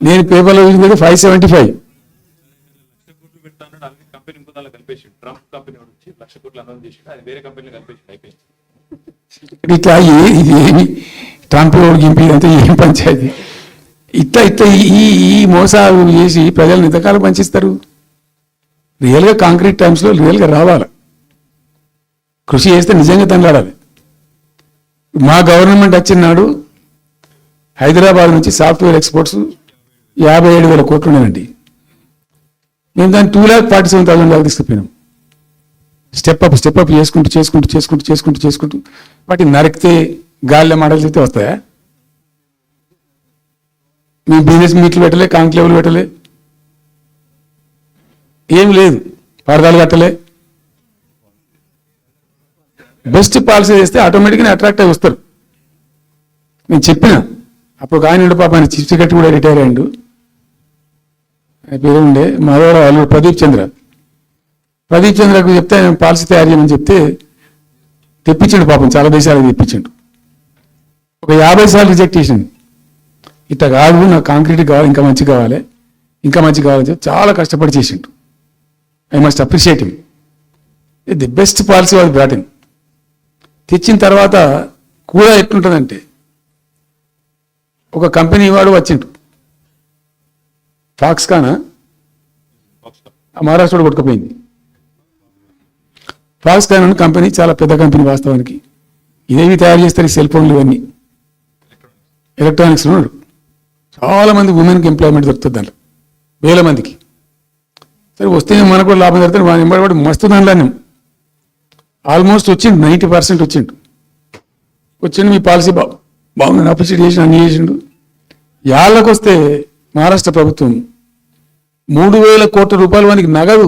నేను పేపర్లో చూసింది 575. ఇట్లా ఏమి ట్రంప్ గింపి అంతా ఏం పంచాయతీ? ఇట్లా ఇట్లా ఈ మోసాలు చేసి ప్రజలను ఎంతకాలం పంచిస్తారు? రియల్గా కాంక్రీట్ టైమ్స్లో రియల్గా రావాలి, కృషి చేస్తే నిజంగా తండ్రాడాలి. మా గవర్నమెంట్ వచ్చిన నాడు హైదరాబాద్ నుంచి సాఫ్ట్వేర్ ఎక్స్పోర్ట్స్ 57,000 కోట్లు ఉన్నాయండి. మేము దాన్ని 2,47,000 దాకా తీసుకుపోయినాం. స్టెప్ అప్ చేసుకుంటూ చేసుకుంటూ చేసుకుంటూ చేసుకుంటూ చేసుకుంటూ వాటిని నరికితే గాలిలో మడలు చేస్తే వస్తాయా? మేము బిజినెస్ మీట్లు పెట్టలే, కాంక్లేవ్లు పెట్టలే, ఏం లేదు. పరదాలు కట్టలే. బెస్ట్ పాలసీ చేస్తే ఆటోమేటిక్గా అట్రాక్ట్ అయి వస్తారు. నేను చెప్పిన అప్పుడు ఆయన పాప ఆయన చీఫ్ సెక్రటరీ కూడా రిటైర్ అయ్యిండు, ఆయన పేరు ఉండే మాధవరావు అల్లుడు ప్రదీప్ చంద్రకు చెప్తే ఆయన పాలసీ తయారు చేయమని చెప్తే తెప్పించండు. పాపం చాలా దేశాలకు తెప్పించండు. ఒక 50 సార్లు రిజెక్ట్ చేసిండు. ఇట్లా కాదు, నాకు కాంక్రీట్ కావాలి, ఇంకా మంచి కావాలి, ఇంకా మంచి కావాలని చెప్పి చాలా కష్టపడి చేసిండు. I must appreciate him. The best policy was brought in. తెచ్చిన తర్వాత కూడా ఎట్లుంటుందంటే, ఒక కంపెనీ వాడు వచ్చిండు, ఫాక్స్కాన్ మహారాష్ట్రలో కొట్టుకుపోయింది. ఫాక్స్కాన్ అనే కంపెనీ చాలా పెద్ద కంపెనీ వాస్తవానికి. ఇదేవి తయారు చేస్తారు, ఈ సెల్ ఫోన్లు ఇవన్నీ ఎలక్ట్రానిక్స్లో ఉన్నాడు. చాలామంది ఉమెన్కి ఎంప్లాయ్మెంట్ దొరుకుతుంది దాంట్లో, వేల మందికి. సరే వస్తే మనకు కూడా లాభం జరుగుతుంది. మన ఎంబడి మస్తు దానిలో ఆల్మోస్ట్ వచ్చిండు, 90% వచ్చిండు. మీ పాలసీ బాగుందని అప్రిషియేట్ చేసి అన్ని చేసిండు. యాళ్ళకు వస్తే మహారాష్ట్ర ప్రభుత్వం 3,000 కోట్ల రూపాయలు వానికి నగదు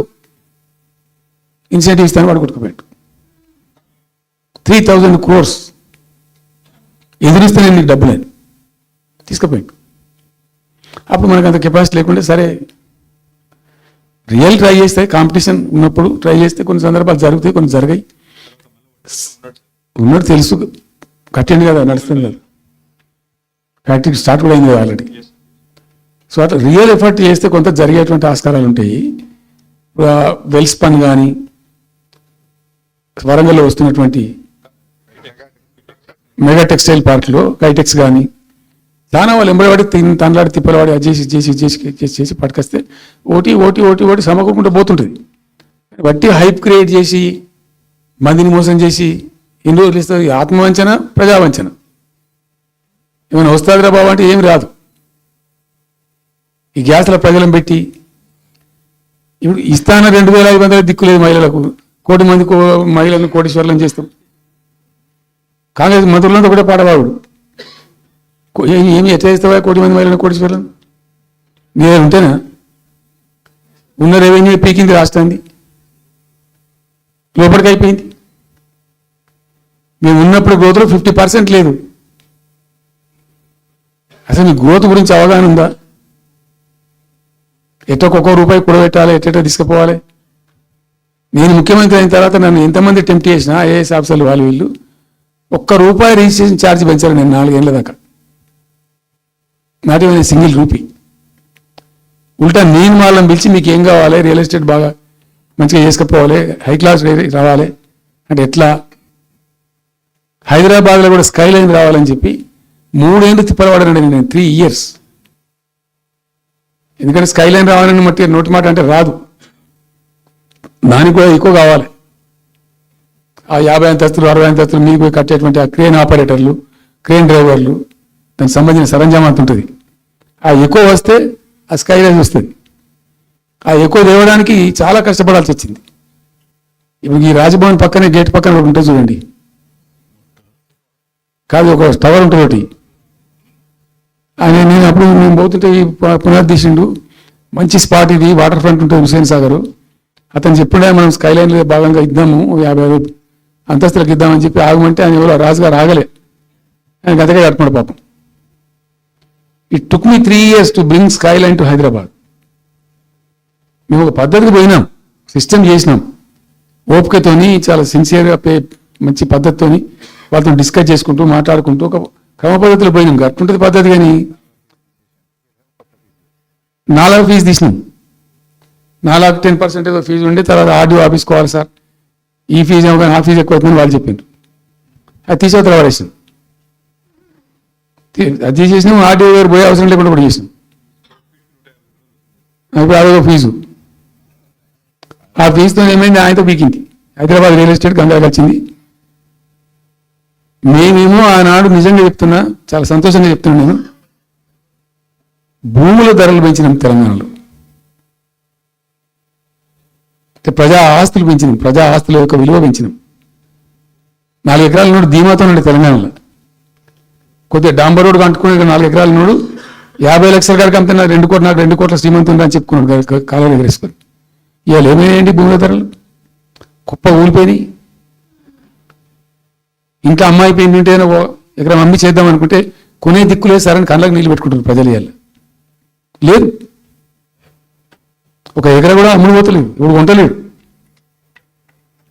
ఇన్సెంటివ్ ఇస్తాను, వాడు కొట్టుకుపోయాడు. 3,000 crores ఎదురిస్తాను నీకు డబ్బులని తీసుకుపోయాడు. అప్పుడు మనకు అంత కెపాసిటీ లేకుంటే సరే రియల్ ట్రై చేస్తే, కాంపిటీషన్ ఉన్నప్పుడు ట్రై చేస్తే కొన్ని సందర్భాలు జరుగుతాయి, కొన్ని జరిగాయి. ఉన్నట్టు తెలుసు, కట్టండి కదా, నడుస్తుంది కదా, ఫ్యాక్టరీ స్టార్ట్ కూడా అయింది కదా ఆల్రెడీ. సో అట్లా రియల్ ఎఫర్ట్ చేస్తే కొంత జరిగేటువంటి ఆస్కారాలు ఉంటాయి. వెల్స్పన్ కానీ, వరంగల్లో వస్తున్నటువంటి మెగా టెక్స్టైల్ పార్క్లో కైటెక్స్ కానీ, దాని వాళ్ళు ఎంబడివాడి తనలాడి తిప్పలవాడి అది చేసి పట్టుకొస్తే ఓటి సమకూరుకుంటూ పోతుంటుంది. బట్టి హైప్ క్రియేట్ చేసి మందిని మోసం చేసి ఎన్ని రోజులు ఇస్తారు. ఆత్మవంచన, ప్రజావంచన. ఏమైనా వస్తుందిరా బాబు అంటే ఏమి రాదు. ఈ గ్యాస్ల ప్రజలను పెట్టి ఇప్పుడు ఇస్తాన 2,500 దిక్కులేదు మహిళలకు, 1 కోటి మంది మహిళలను కోటీశ్వర్లను చేస్తాం. కాంగ్రెస్ మంత్రులంతా కూడా పాడవాడు. ఏమి ఎట్లా చేస్తావా 1 కోటి మంది మహిళలను కోటీశ్వర్లను? మీరు ఉంటేనా? ఉన్న రెవెన్యూ పీకింది రాష్ట్రాన్ని, లోపలికి అయిపోయింది. మేము ఉన్నప్పుడు గ్రోత్లో 50% లేదు. అసలు మీ గ్రోత్ గురించి అవగాహన ఉందా? ఒక్కొక్క రూపాయి కూడబెట్టాలి, ఎట్లా తీసుకుపోవాలి. నేను ముఖ్యమంత్రి అయిన తర్వాత నన్ను ఎంతమంది టెంప్ట్ చేసినా ఐఏఎస్ ఆఫీసర్లు వాళ్ళు వీళ్ళు ₹1 రిజిస్ట్రేషన్ ఛార్జ్ పెంచారు నేను 4 ఏళ్ళ దాకా. Not even single rupee. ఉల్టా నేను వాళ్ళని పిలిచి మీకు ఏం కావాలి, రియల్ ఎస్టేట్ బాగా మంచిగా చేసుకుపోవాలి, హై క్లాస్ రావాలి అంటే ఎట్లా, హైదరాబాద్లో కూడా స్కై లైన్ రావాలని చెప్పి 3 ఏళ్ళు తిప్పలవాడనండి నేను, 3 years. ఎందుకంటే స్కై లైన్ రావాలని మట్టి నోటి మాట అంటే రాదు, దానికి కూడా ఎక్కువ కావాలి. ఆ 50 అంతస్తులు 60 అంతస్తులు మీకు పోయి కట్టేటువంటి ఆ క్రేన్ ఆపరేటర్లు, క్రేన్ డ్రైవర్లు, దానికి సంబంధించిన సరంజామా అంత ఉంటుంది. ఆ ఎక్కువ వస్తే ఆ స్కై లైన్ వస్తుంది. ఆ ఎక్కువ తేవడానికి చాలా కష్టపడాల్సి వచ్చింది. ఇప్పుడు ఈ రాజభవన్ పక్కనే గేట్ పక్కన ఒకటి ఉంటుంది చూడండి, కాదు ఒక టవర్ ఉంటుంది ఒకటి. నేను అప్పుడు మేము పోతుంటే ఈ పునరుద్ధరించిండు, మంచి స్పాట్ ఇది, వాటర్ ఫ్రంట్ ఉంటుంది హుసేన్ సాగర్. అతను చెప్పుడే మనం స్కై లైన్లో భాగంగా ఇద్దాము, 50 అంతస్తులకు ఇద్దామని చెప్పి ఆగమంటే ఆయన ఎవరో రాజుగారు ఆగలే, ఆయన గతగా కట్టుకున్నాడు పాపం. It took me 3 years to bring sky line to Hyderabad. మేము ఒక పద్ధతికి పోయినాం, సిస్టమ్ చేసినాం, ఓపికతోని చాలా సిన్సియర్గా మంచి పద్ధతితోని వాళ్ళతో డిస్కస్ చేసుకుంటూ మాట్లాడుకుంటూ ఒక క్రమ పద్ధతిలో పోయినాం. అట్టుంటుంది పద్ధతి. కానీ 4 ఫీజు తీసినాం, 10% ఏదో ఫీజు ఉండి తర్వాత ఆర్డీఓ ఆఫీస్కి పోవాలి సార్, ఈ ఫీజు ఏమో కానీ ఆ ఫీజు ఎక్కువ అవుతుందని వాళ్ళు చెప్పిండ్రు. అది తీసేవతల వాడేసాం. అది తీసేసినాం, ఆర్డీఓ గారు పోయే అవసరం లేకుండా కూడా చేసినాం. ఇప్పుడు అదొక ఫీజు. ఆ ఫీజుతో ఏమైంది, ఆయనతో పీకింది. హైదరాబాద్ రియల్ ఎస్టేట్ గంగాకి వచ్చింది. మేమేమో ఆనాడు నిజంగా చెప్తున్నా, చాలా సంతోషంగా చెప్తున్నాను నేను, భూముల ధరలు పెంచినాం తెలంగాణలో, ప్రజా ఆస్తులు పెంచినాం, ప్రజా ఆస్తుల యొక్క విలువ పెంచినాం. 4 ఎకరాల నోడు ధీమాతో ఉండే తెలంగాణలో. కొద్దిగా డాంబర్ రోడ్డు అంటుకునే 4 ఎకరాల నోడు 50 లక్షల గారికి అమ్మితే నాకు 2 కోట్ల శ్రీమంతం అని చెప్పుకున్నాడు కాలువ ఎగరేసుకొని. ఇవాళ ఏమైనాయండి భూముల ధరలు? కుప్ప ఊలిపోయినాయి. ఇంకా అమ్మాయి పెయింటైనా ఎకరం అమ్మి చేద్దాం అనుకుంటే కొనే దిక్కు లేదు సార్ అని కళ్ళకు నీళ్ళు పెట్టుకుంటారు ప్రజలు. ఇవాళ లేదు, ఒక ఎకర కూడా అమ్ముడు పోతలేదు, ఇప్పుడు కొంటలేడు.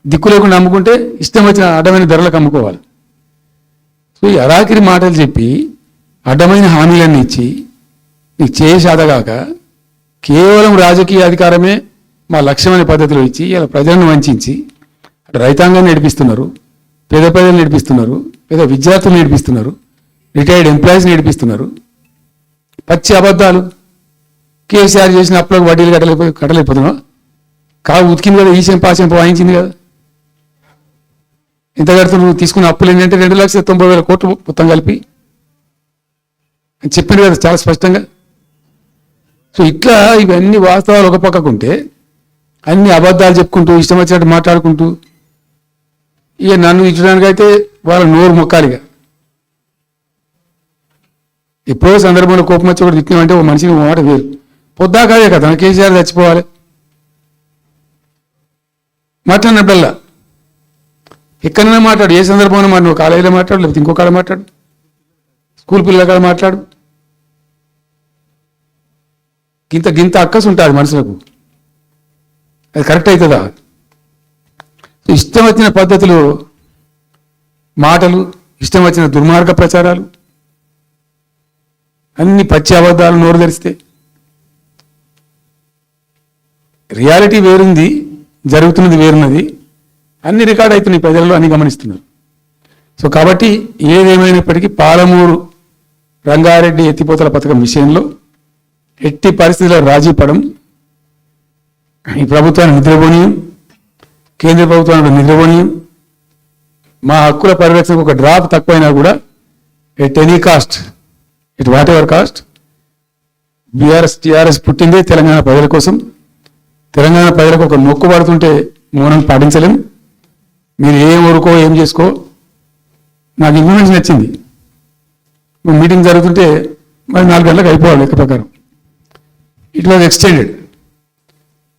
దిక్కు లేకుండా అమ్ముకుంటే ఇష్టం వచ్చిన అడ్డమైన ధరలకు అమ్ముకోవాలి. సో ఈ అరాకిరి మాటలు చెప్పి అడ్డమైన హామీలన్నీ ఇచ్చి నీకు చేసాదగాక కేవలం రాజకీయ అధికారమే మా లక్ష్యం అనే పద్ధతిలో ఇచ్చి ఇలా ప్రజలను వంచి అటు రైతాంగాన్ని నడిపిస్తున్నారు, పేద ప్రజలు నడిపిస్తున్నారు, పేద విద్యార్థులు నడిపిస్తున్నారు, రిటైర్డ్ ఎంప్లాయీస్ నడిపిస్తున్నారు. పచ్చి అబద్ధాలు. కేసీఆర్ చేసిన అప్పులకు వడ్డీలు కట్టలేకపోతున్నావు. ఉతికింది కదా, ఈ చెంప వాయించింది కదా. ఎంత కడుతున్నావు? తీసుకున్న అప్పులు ఏంటంటే 2,90,000 కోట్లు మొత్తం కలిపి చెప్పింది కదా చాలా స్పష్టంగా. సో ఇట్లా ఇవన్నీ వాస్తవాలు ఒక పక్కకుంటే అన్ని అబద్ధాలు చెప్పుకుంటూ ఇష్టం వచ్చినట్టు మాట్లాడుకుంటూ ఇక నన్ను ఇచ్చడానికైతే వాళ్ళ నోరు మొక్కాలిగా. ఎప్పుడో సందర్భంలో కోపం వచ్చి ఒకటి తిట్టినామంటే ఒక మనిషికి మాట వేరు. పొద్దాకాదే కదా కేసీఆర్ చచ్చిపోవాలి మాట్లాడినప్పుడల్లా ఎక్కడైనా మాట్లాడు, ఏ సందర్భంలో మాట, నువ్వు కాలేజీలో మాట్లాడు, లేకపోతే ఇంకో కాడ మాట్లాడు, స్కూల్ పిల్లల కాడ మాట్లాడు. గింత అక్కసు ఉంటుంది మనుషులకు. అది కరెక్ట్ అవుతుందా? ఇష్టం వచ్చిన పద్ధతులు, మాటలు, ఇష్టం వచ్చిన దుర్మార్గ ప్రచారాలు, అన్ని పచ్చి అబద్ధాలు నోరు తెరిస్తే. రియాలిటీ వేరుంది, జరుగుతున్నది వేరున్నది, అన్ని రికార్డ్ అవుతున్నాయి, ప్రజల్లో అన్ని గమనిస్తున్నారు. సో కాబట్టి ఏదేమైనప్పటికీ పాలమూరు రంగారెడ్డి ఎత్తిపోతల పథకం విషయంలో ఎట్టి పరిస్థితుల్లో రాజీ పడం. ఈ ప్రభుత్వాన్ని నిద్రపోనీయం, కేంద్ర ప్రభుత్వాన్ని నిద్రపోనీయం. మా హక్కుల పరిరక్షణకు ఒక డ్రాప్ తక్కువైనా కూడా at any cost, it whatever cost, TRS పుట్టిందే తెలంగాణ ప్రజల కోసం. తెలంగాణ ప్రజలకు ఒక నొక్కు పడుతుంటే మౌనం పాటించలేం. మీరు ఏం ఊరుకో ఏం చేసుకో. నాకు ఇన్ఫర్మేషన్ వచ్చింది, మీటింగ్ జరుగుతుంటే మరి 4 గంటలకు అయిపోవాలి లెక్క ప్రకారం. It was extended.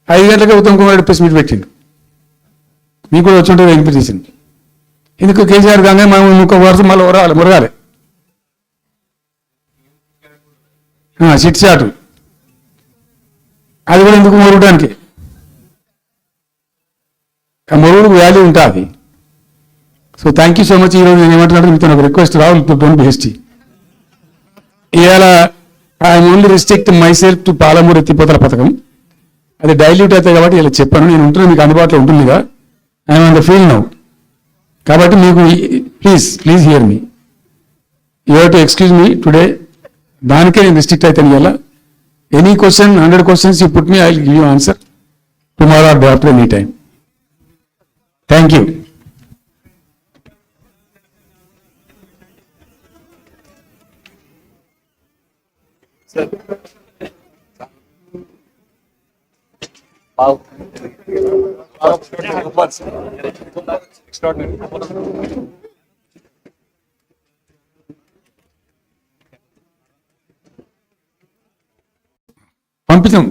5 గంటలకే ఉత్తమ్ కుమార్ రెడ్డి ప్రెస్ మీట్ పెట్టిండు. మీకు కూడా వచ్చి ఉంటుంది ఇన్విటేషన్. ఎందుకు కేసీఆర్ గానే మనం ఇంకొక వరుస మళ్ళీ మురగాలి చిట్ చాటు. అది కూడా ఎందుకు మురగడానికి? ఆ మురుగులకు వాల్యూ ఉంటుంది. So thank you so much. ఈరోజు నేను ఏమంటున్నాడు, మీతో ఒక request, Rahul don't be hasty. ఇవాళ I'm only restrict my self to Palamuru ఎత్తిపోతల పథకం. అది డైల్యూట్ అవుతాయి కాబట్టి ఇలా చెప్పాను. నేను ఉంటున్నా, మీకు అందుబాటులో ఉంటుందిగా. I'm on the field now. కాబట్టి మీకు please here me. You have to excuse me today. దానికే నేను రిస్ట్రిక్ట్ అవుతాను. ఇవాళ any question, 100 questions you put me, I will give you answer tomorrow or day after, any time. Thank you. Sir. Wow. Extraordinary. పంపించాం.